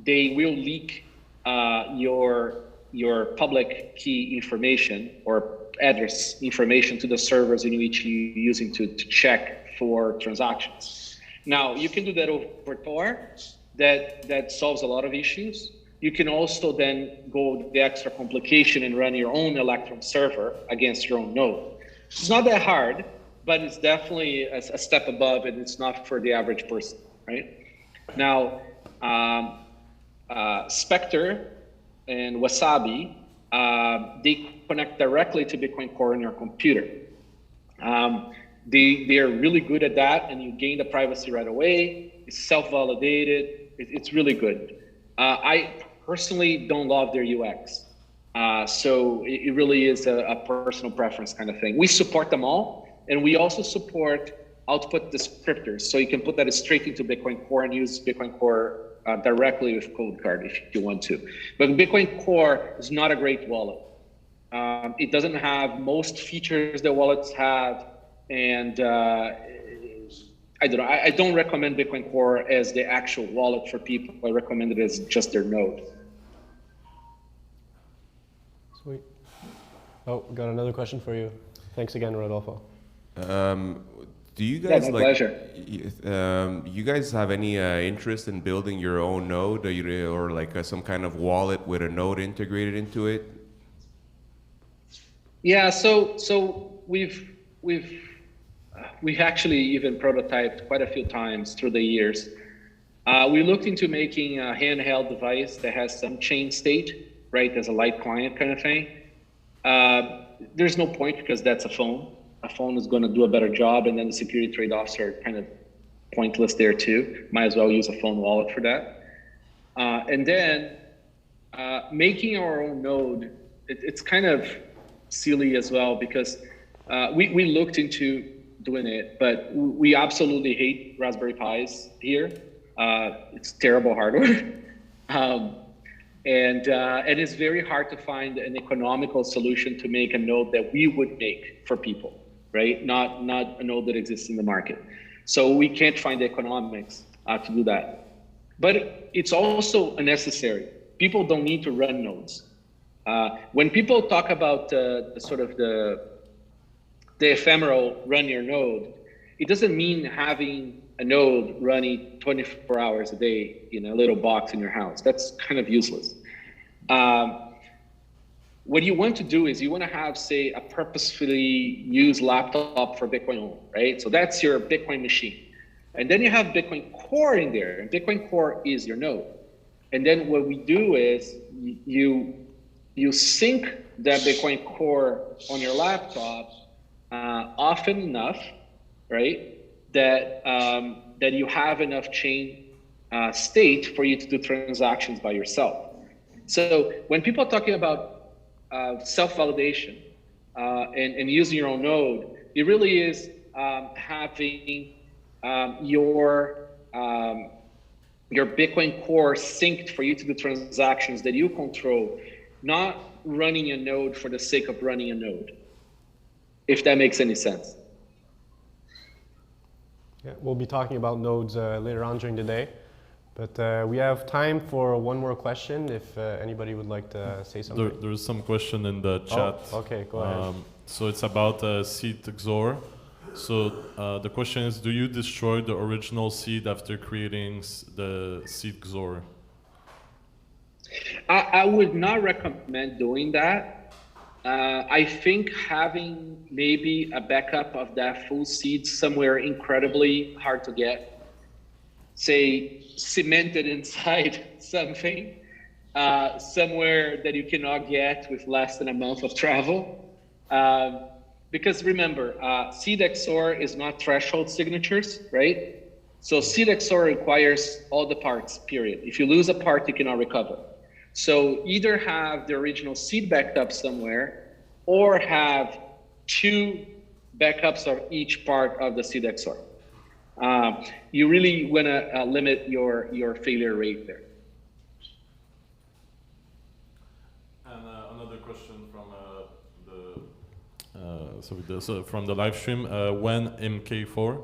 H: They will leak your public key information or address information to the servers in which you're using to check for transactions. Now, you can do that over Tor. That solves a lot of issues. You can also then go the extra complication and run your own Electrum server against your own node. It's not that hard, but it's definitely a step above, and it's not for the average person, right? Now, Spectre and Wasabi, they connect directly to Bitcoin Core on your computer. They are really good at that, and you gain the privacy right away. It's self-validated. It's really good. I personally don't love their UX. So it really is a personal preference kind of thing. We support them all, and we also support output descriptors. So you can put that straight into Bitcoin Core and use Bitcoin Core directly with Coldcard if you want to. But Bitcoin Core is not a great wallet. It doesn't have most features that wallets have, and I don't know. I don't recommend Bitcoin Core as the actual wallet for people. I recommend it as just their node.
A: Sweet. Oh, got another question for you. Thanks again, Rodolfo.
L: Do you guys
H: my pleasure.
L: You guys have any interest in building your own node, or like some kind of wallet with a node integrated into it?
H: Yeah. So we actually even prototyped quite a few times through the years. We looked into making a handheld device that has some chain state, right, as a light client kind of thing. There's no point because that's a phone. A phone is going to do a better job, and then the security trade-offs are kind of pointless there too. Might as well use a phone wallet for that. And then making our own node, it's kind of silly as well because we looked into doing it, but we absolutely hate Raspberry Pis here. It's terrible hardware. And it's very hard to find an economical solution to make a node that we would make for people, right? Not a node that exists in the market. So we can't find the economics to do that. But it's also unnecessary. People don't need to run nodes. When people talk about the ephemeral run your node, it doesn't mean having a node running 24 hours a day in a little box in your house. That's kind of useless. What you want to do is you want to have, say, a purposefully used laptop for Bitcoin only, right? So that's your Bitcoin machine. And then you have Bitcoin Core in there, and Bitcoin Core is your node. And then what we do is you sync that Bitcoin Core on your laptop often enough, right, that you have enough chain state for you to do transactions by yourself. So when people are talking about self-validation and using your own node, it really is having your Bitcoin Core synced for you to do transactions that you control, not running a node for the sake of running a node, if that makes any sense.
A: Yeah, we'll be talking about nodes later on during the day, but we have time for one more question if anybody would like to say something.
D: There's some question in the chat.
A: Oh, okay, go ahead.
I: So it's about CDXOR. So the question is, do you destroy the original seed after creating the CDXOR?
H: I would not recommend doing that. I think having maybe a backup of that full seed somewhere incredibly hard to get, say cemented inside something, somewhere that you cannot get with less than a month of travel, Because remember, CDXOR is not threshold signatures, right? So CDXOR requires all the parts, period. If you lose a part, you cannot recover. So either have the original seed backed up somewhere, or have 2 backups of each part of the CDXOR. You really want to limit your failure rate there.
D: And another question from from the live stream. When MK4?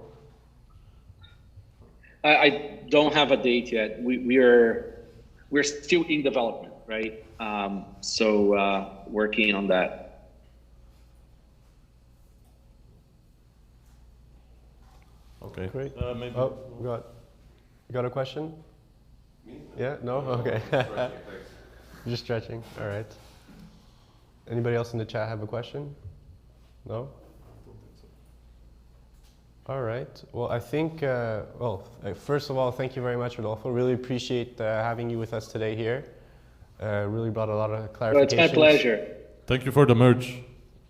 H: I don't have a date yet. We're still in development, right? So working on that.
D: Okay.
A: Great.
D: Maybe.
A: Oh, you got a question?
C: Me?
A: Yeah? No? Okay. You're just stretching. All right. Anybody else in the chat have a question? No? All right. Well, I think, first of all, thank you very much, Rodolfo. Really appreciate having you with us today here. Really brought a lot of clarifications.
H: Well, it's my pleasure.
D: Thank you for the merch.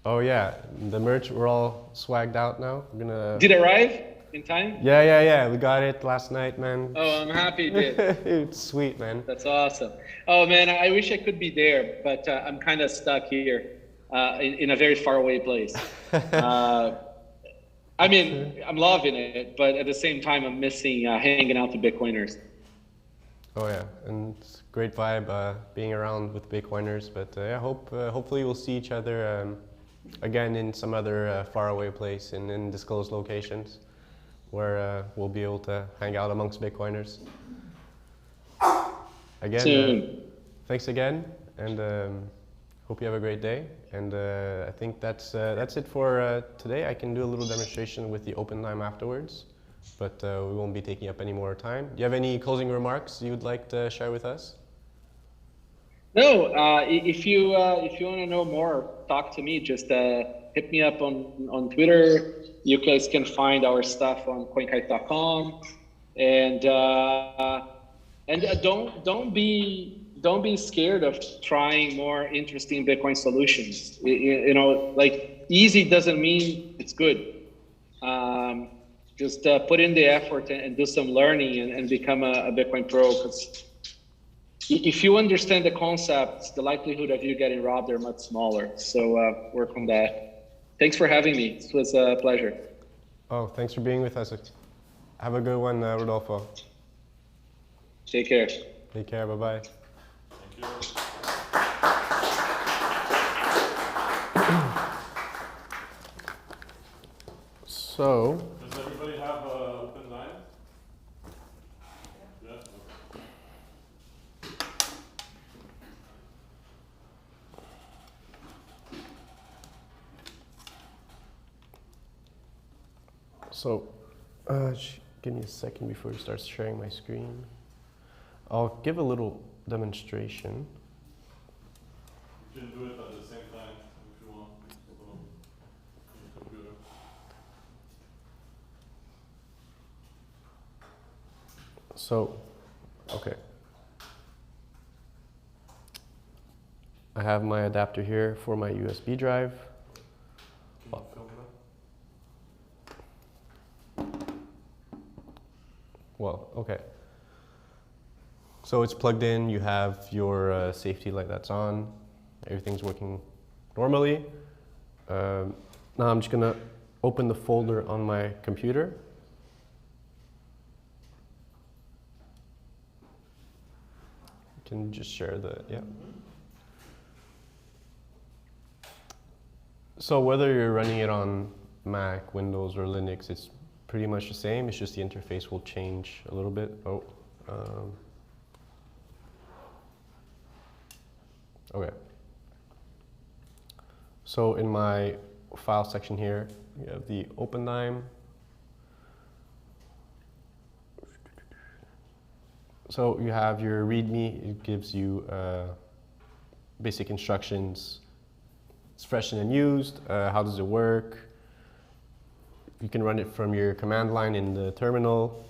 A: Oh yeah, the merch, we're all swagged out now. We're gonna...
H: Did it arrive in time?
A: Yeah. We got it last night, man.
H: Oh, I'm happy you did.
A: It's sweet, man.
H: That's awesome. Oh man, I wish I could be there, but I'm kind of stuck here in a very far away place. I mean, I'm loving it, but at the same time, I'm missing hanging out with Bitcoiners.
A: Oh yeah, and it's a great vibe being around with Bitcoiners. But yeah, hopefully we'll see each other again in some other faraway place in undisclosed locations where we'll be able to hang out amongst Bitcoiners. Again, thanks again, and hope you have a great day. And I think that's it for today. I can do a little demonstration with the OpenDime afterwards, but we won't be taking up any more time. Do you have any closing remarks you'd like to share with us?
H: No, if you want to know more, talk to me. Just hit me up on Twitter. You guys can find our stuff on Coinkite.com, and don't be scared of trying more interesting Bitcoin solutions. You know, like easy doesn't mean it's good. Just put in the effort and do some learning and become a Bitcoin pro. Because if you understand the concepts, the likelihood of you getting robbed are much smaller. So work on that. Thanks for having me. This was a pleasure.
A: Oh, thanks for being with us. Have a good one, Rodolfo.
H: Take care.
A: Take care. Bye-bye.
D: Thank you.
A: So,
D: Does everybody have OpenDime? Yeah. Okay.
A: So, give me a second before we start sharing my screen. I'll give a little demonstration.
D: You can do it at the same time if you want. On your computer.
A: So, okay. I have my adapter here for my USB drive.
D: Can you film that?
A: Well, okay. So it's plugged in, you have your safety light that's on, everything's working normally. Now I'm just gonna open the folder on my computer. Can you just share the, yeah. So whether you're running it on Mac, Windows, or Linux, it's pretty much the same. It's just the interface will change a little bit. Oh, okay. So in my file section here, we have the OpenDime. So you have your README. It gives you basic instructions. It's fresh and unused. How does it work? You can run it from your command line in the terminal.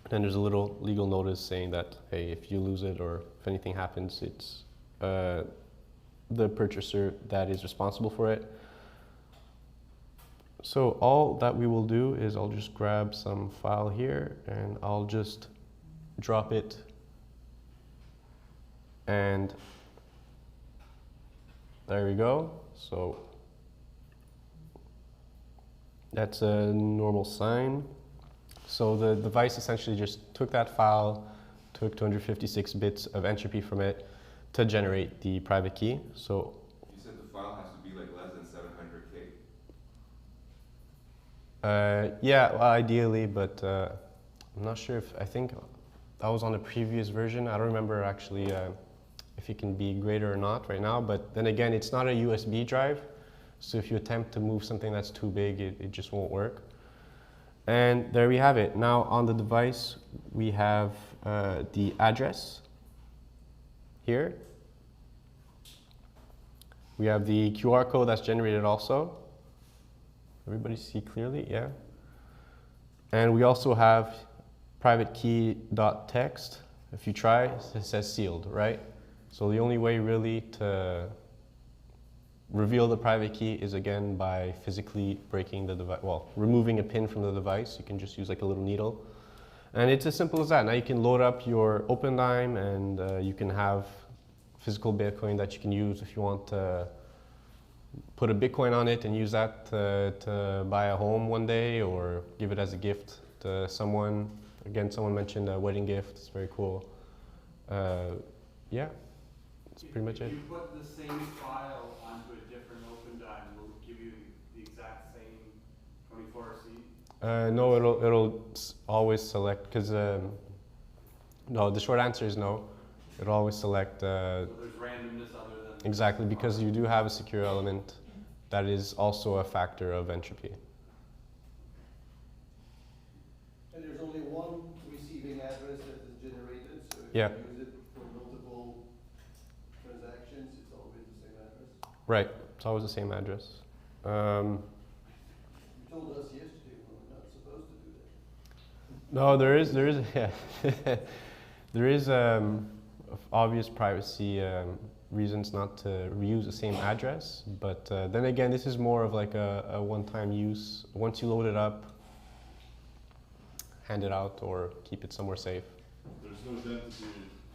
A: Then there's a little legal notice saying that, hey, if you lose it or if anything happens, it's the purchaser that is responsible for it. So all that we will do is I'll just grab some file here and I'll just drop it, and there we go. So that's a normal sign. So the device essentially just took that file, took 256 bits of entropy from it to generate the private key. So
L: you said the file has to be like less than 700K.
A: Yeah, well, ideally, but I'm not sure if, I think that was on the previous version. I don't remember actually if it can be greater or not right now, but then again, it's not a USB drive. So if you attempt to move something that's too big, it just won't work. And there we have it. Now on the device, we have the address here. We have the QR code that's generated also. Everybody see clearly? Yeah. And we also have private key.text. If you try, it says sealed, right? So the only way really to reveal the private key is again by physically breaking the device, well, removing a pin from the device. You can just use like a little needle. And it's as simple as that. Now you can load up your OpenDime and you can have physical Bitcoin that you can use if you want to put a Bitcoin on it and use that to buy a home one day or give it as a gift to someone. Again, someone mentioned a wedding gift. It's very cool. Yeah, that's pretty much it.
M: If you put the same file onto a different OpenDime, will it give you the exact same 24C?
A: No, it'll always select, because no, the short answer is no. It'll always select.
M: So there's randomness other than.
A: Exactly, because you do have a secure element that is also a factor of entropy.
B: And there's only one receiving address that is generated, so if
A: Yeah.
B: you use it for multiple transactions, it's always the same address.
A: Right, it's always the same address.
B: You told us yesterday we're not supposed to do that.
A: No, there is, yeah. There is obvious privacy reasons not to reuse the same address, but then again, this is more of like a one-time use. Once you load it up, hand it out or keep it somewhere safe.
D: There's no identity.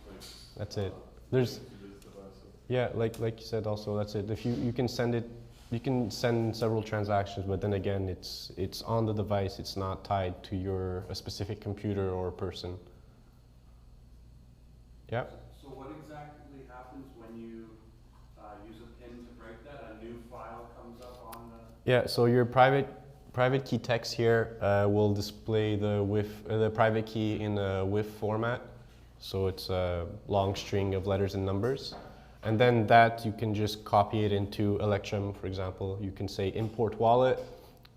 D: Like,
A: that's it. There's, yeah, like you said also, that's it. If you can send it, you can send several transactions, but then again, it's on the device. It's not tied to a specific computer or person. Yeah.
M: So what exactly happens when you use a pin to break that? A new file comes up on the.
A: Yeah. So your private key text here will display the private key in a WIF format. So it's a long string of letters and numbers. And then that you can just copy it into Electrum, for example. You can say import wallet,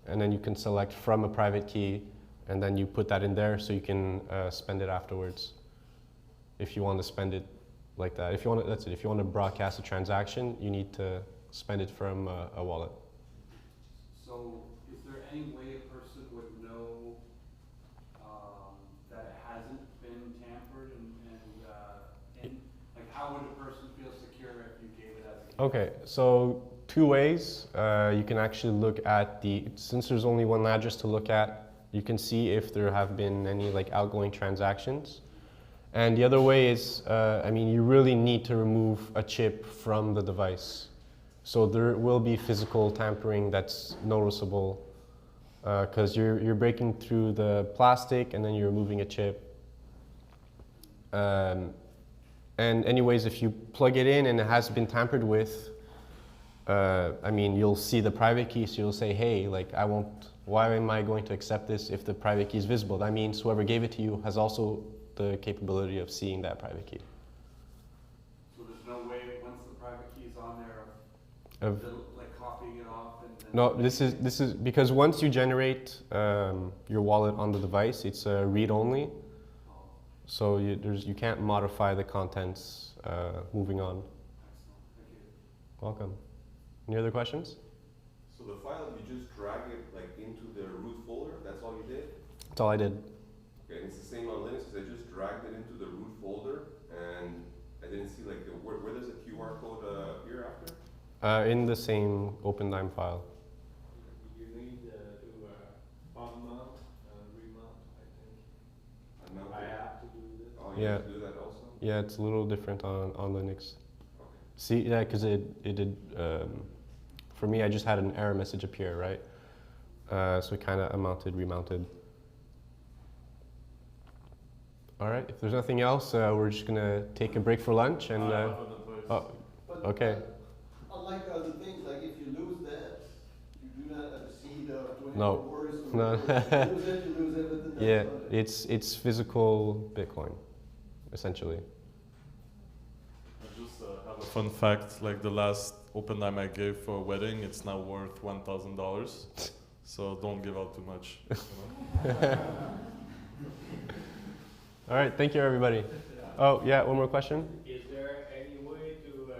A: and then you can select from a private key, and then you put that in there so you can spend it afterwards. If you want to spend it like that. If you want to, that's it. If you want to broadcast a transaction, you need to spend it from a wallet.
M: So is there any way a person would know that it hasn't been tampered and like how would a person feel secure if you gave it as a gift?
A: Okay, so two ways. You can actually look at since there's only one address to look at, you can see if there have been any like outgoing transactions. And the other way is, I mean, you really need to remove a chip from the device. So there will be physical tampering that's noticeable because you're breaking through the plastic and then you're removing a chip. And anyways, if you plug it in and it has been tampered with, I mean, you'll see the private key, so you'll say, hey, like, why am I going to accept this if the private key is visible? That means whoever gave it to you has also the capability of seeing that private key.
M: So there's no way, once the private key is on there, of like copying it off and then.
A: No, this is because once you generate your wallet on the device, it's read-only. So you can't modify the contents moving on.
M: Excellent, thank you.
A: Welcome. Any other questions?
C: So the file, you just drag it like into the root folder, that's all you did?
A: That's all I did.
C: Okay, and it's the same on Linux, because I just dragged it into the root folder, and I didn't see like, where does the QR code appear after?
A: In the same OpenDime file.
N: You need to unmount and remount, I think. I have to do this.
C: Oh, you have to do that also?
A: Yeah, it's a little different on Linux. Okay. See, yeah, because it did, for me, I just had an error message appear, right? So it kind of unmounted, remounted. All right, if there's nothing else, we're just going to take a break for lunch. And oh, okay.
B: Unlike other things, like if you lose that, you do not have a seed of 24
A: No.
B: words.
A: No.
B: You lose it, you lose everything.
A: Yeah, it's physical Bitcoin, essentially.
D: I just have a fun fact, like the last OpenDime I gave for a wedding, it's now worth $1,000. So don't give out too much. You know?
A: All right, thank you, everybody. Oh, yeah, one more question?
N: Is there any way to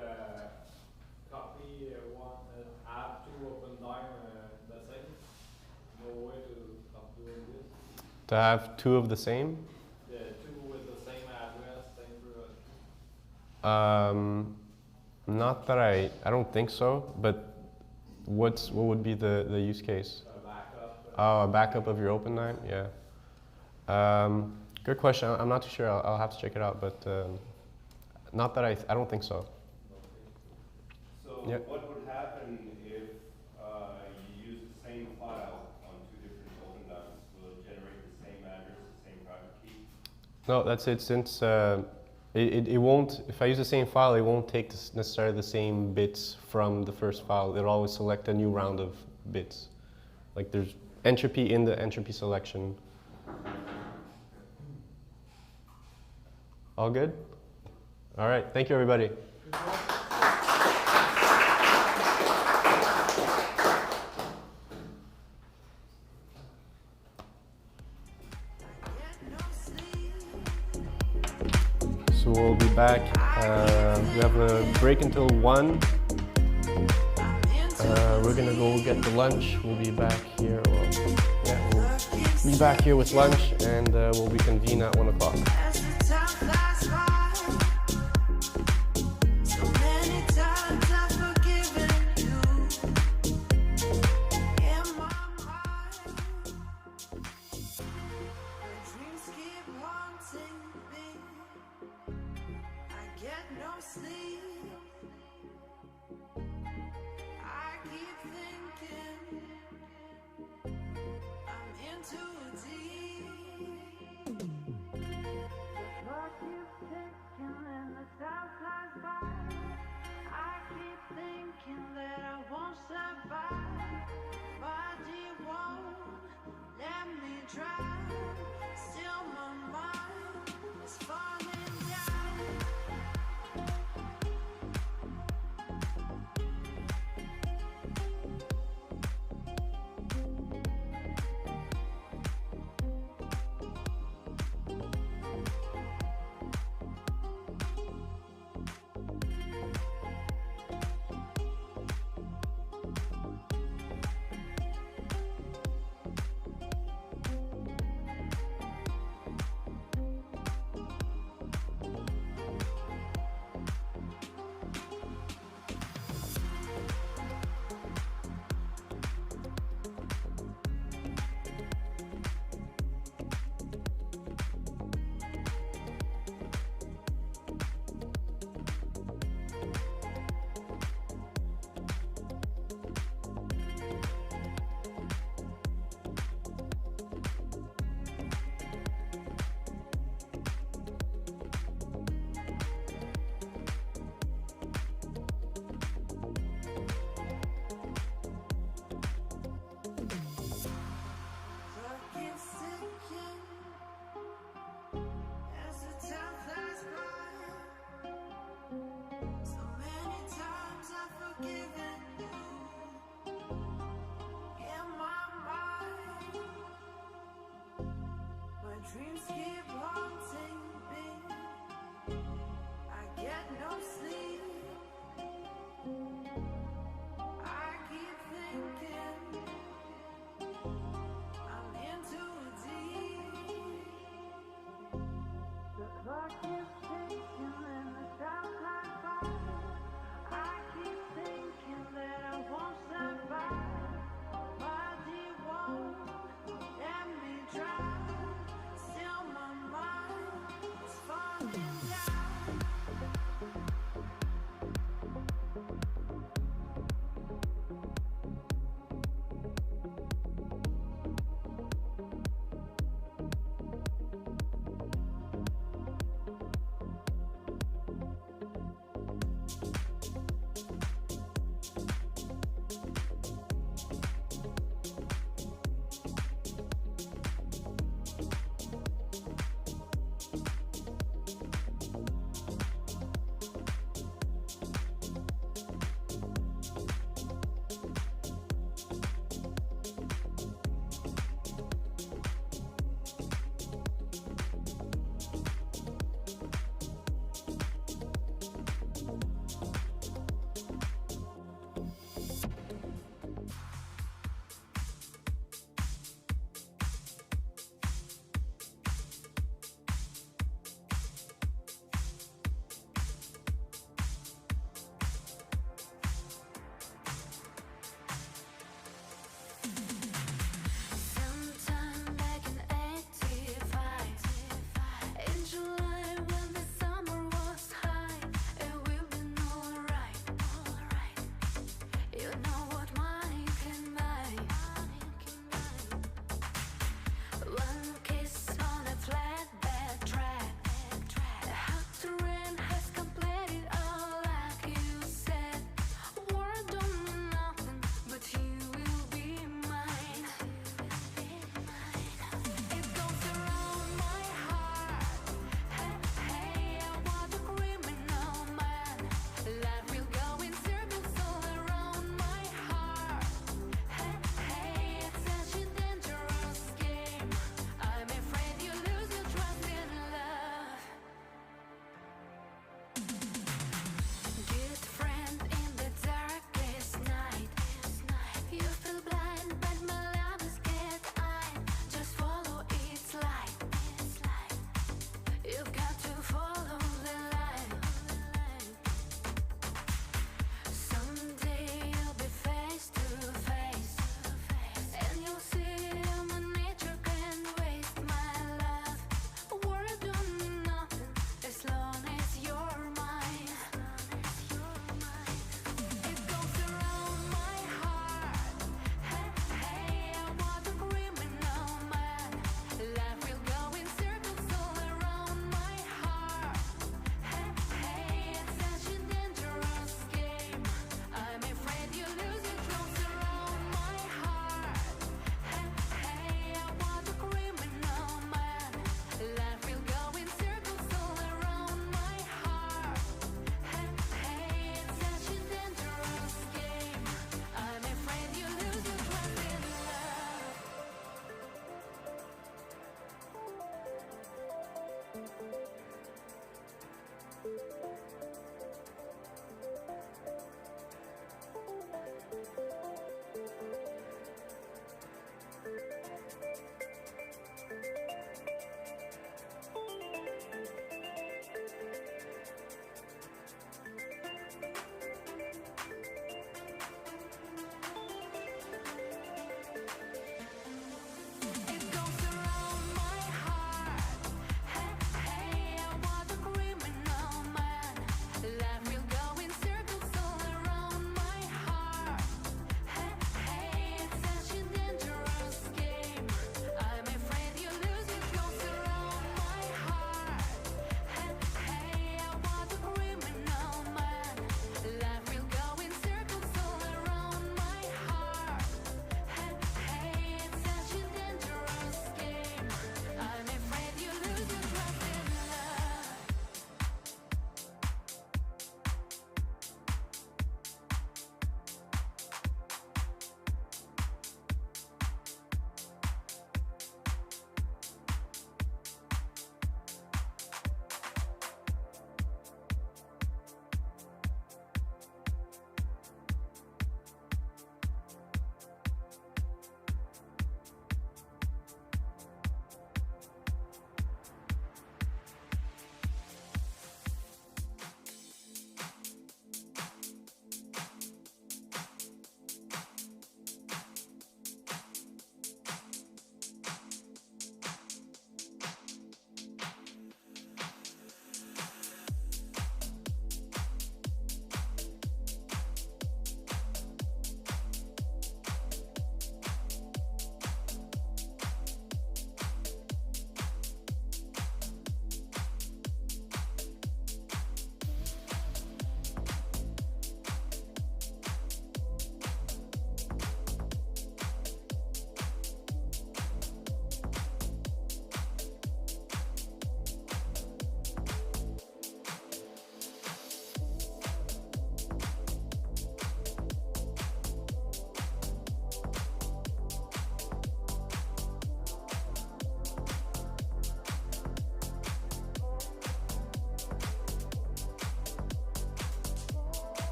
N: copy one app to OpenDime the same? No way to doing this?
A: To have two of the same?
N: Yeah, two with the same address, same version.
A: Not that I don't think so, but what would be the use case?
N: A backup.
A: Oh, a backup of your OpenDime? Yeah. Good question. I'm not too sure. I'll have to check it out, but not that I don't think so.
C: So
A: Yeah.
C: what would happen if you use the same file on two different OpenDimes? Will it generate the same address, the same private key?
A: No, that's it. Since it won't, if I use the same file, it won't take necessarily the same bits from the first file. It'll always select a new round of bits. Like there's entropy in the entropy selection. All good? All right. Thank you, everybody. So we'll be back. We have a break until 1. We're gonna go get the lunch. We'll be back here. Well, yeah, we'll be back here with lunch, and we'll reconvene at 1 o'clock.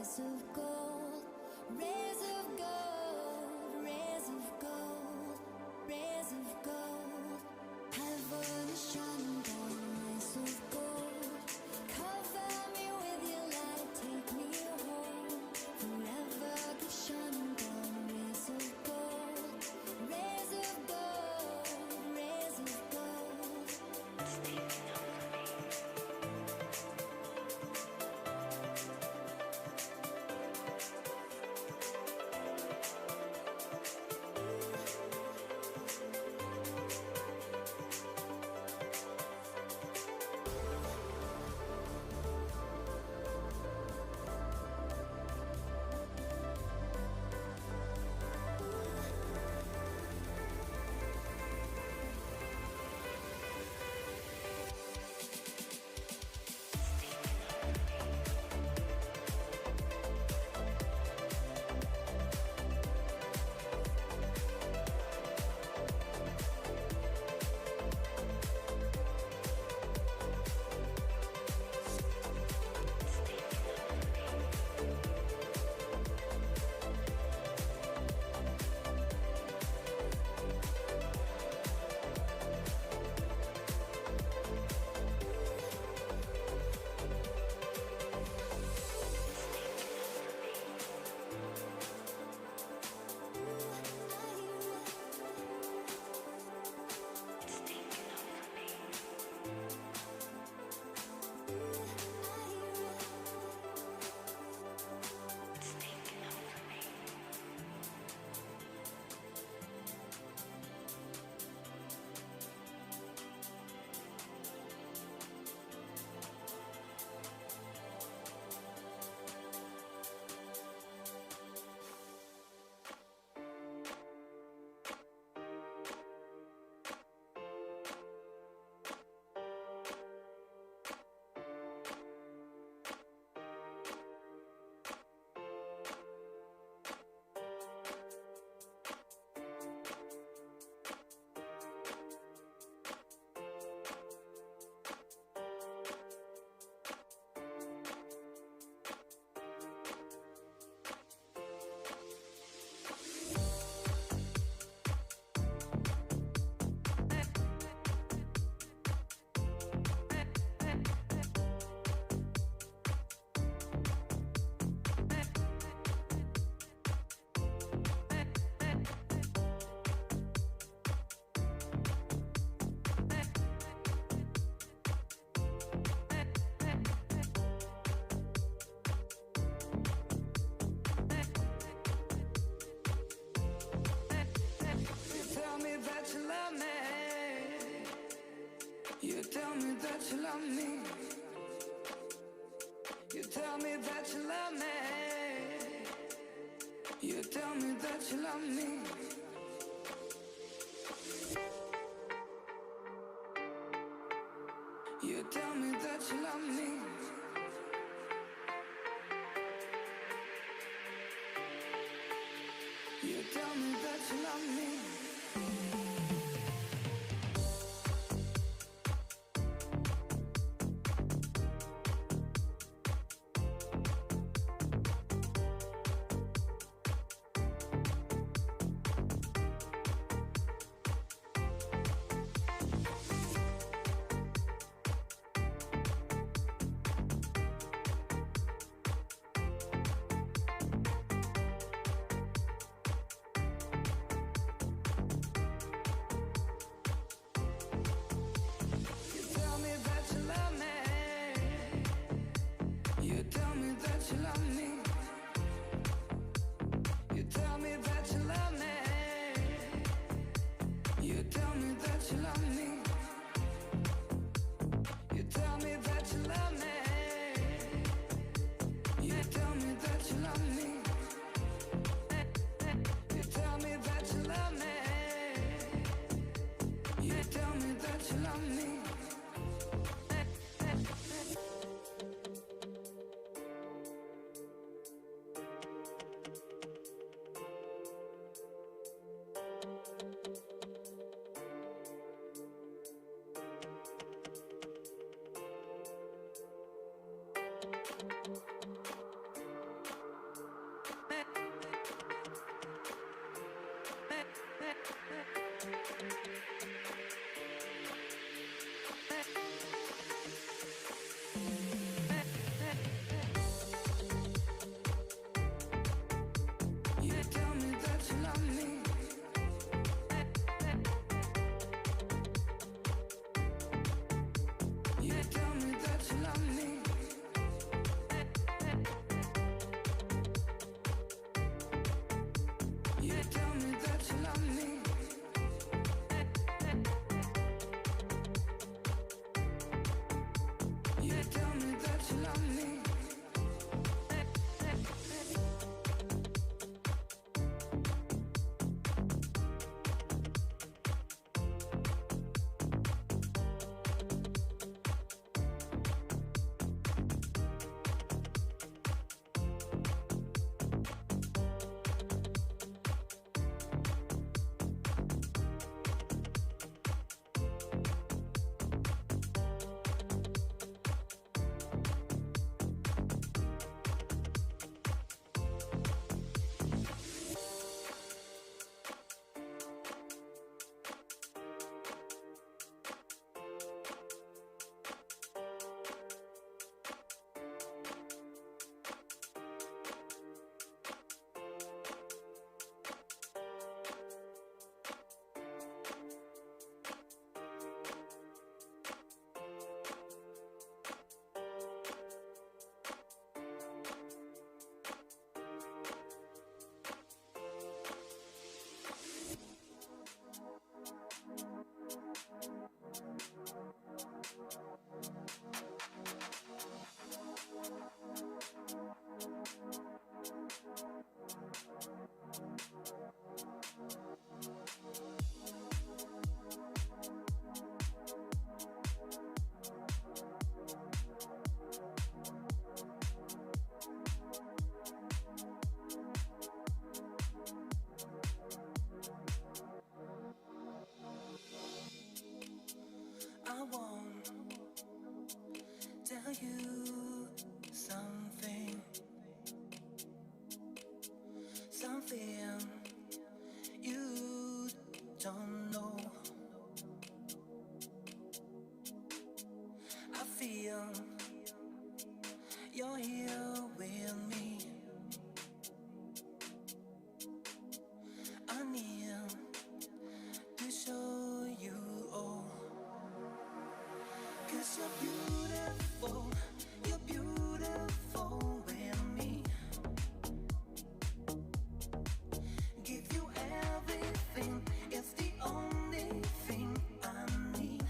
O: rays of gold, rays of gold, rays of gold, rays of gold. Heaven is shining down, rays of gold. Cover me with your light, take me home. Forever keep shining down, rays of gold, rays of gold, rays of gold. Speaking over me. you something, something you don't know. I feel you're here with me. I need to show you all. 'Cause you're beautiful, you're beautiful with me. Give you everything, it's the only thing I need.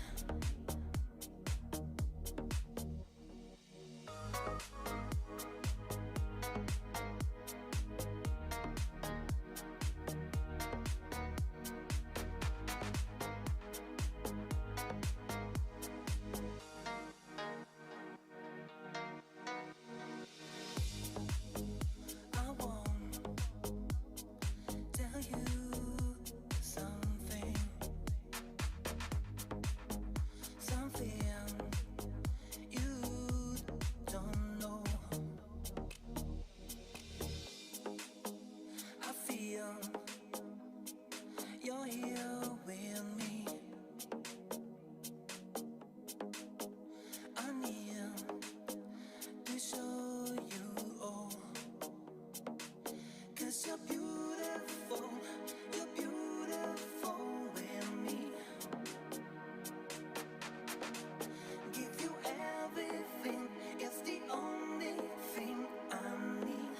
O: I won't tell you something, something you don't know. I feel you're here with me. I need to show you all. 'Cause you're beautiful with me. Give you everything, it's the only thing I need.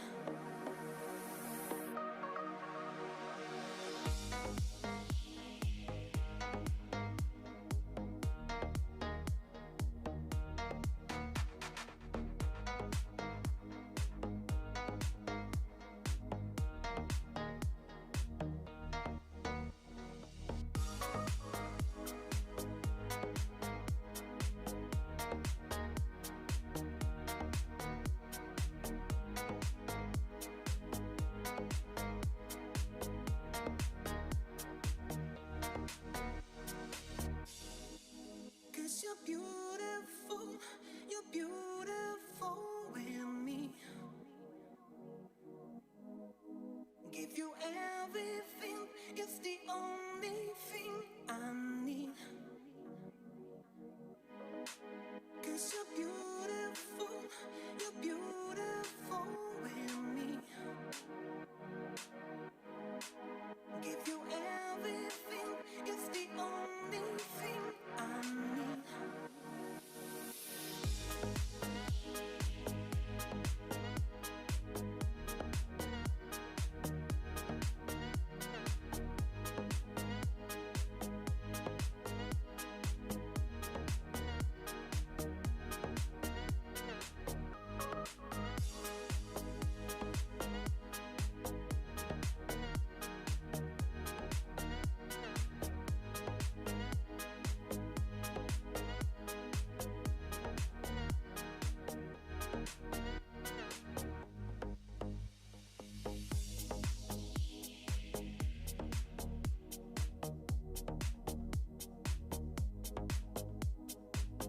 O: Cause you're beautiful with me. Give you everything, it's the only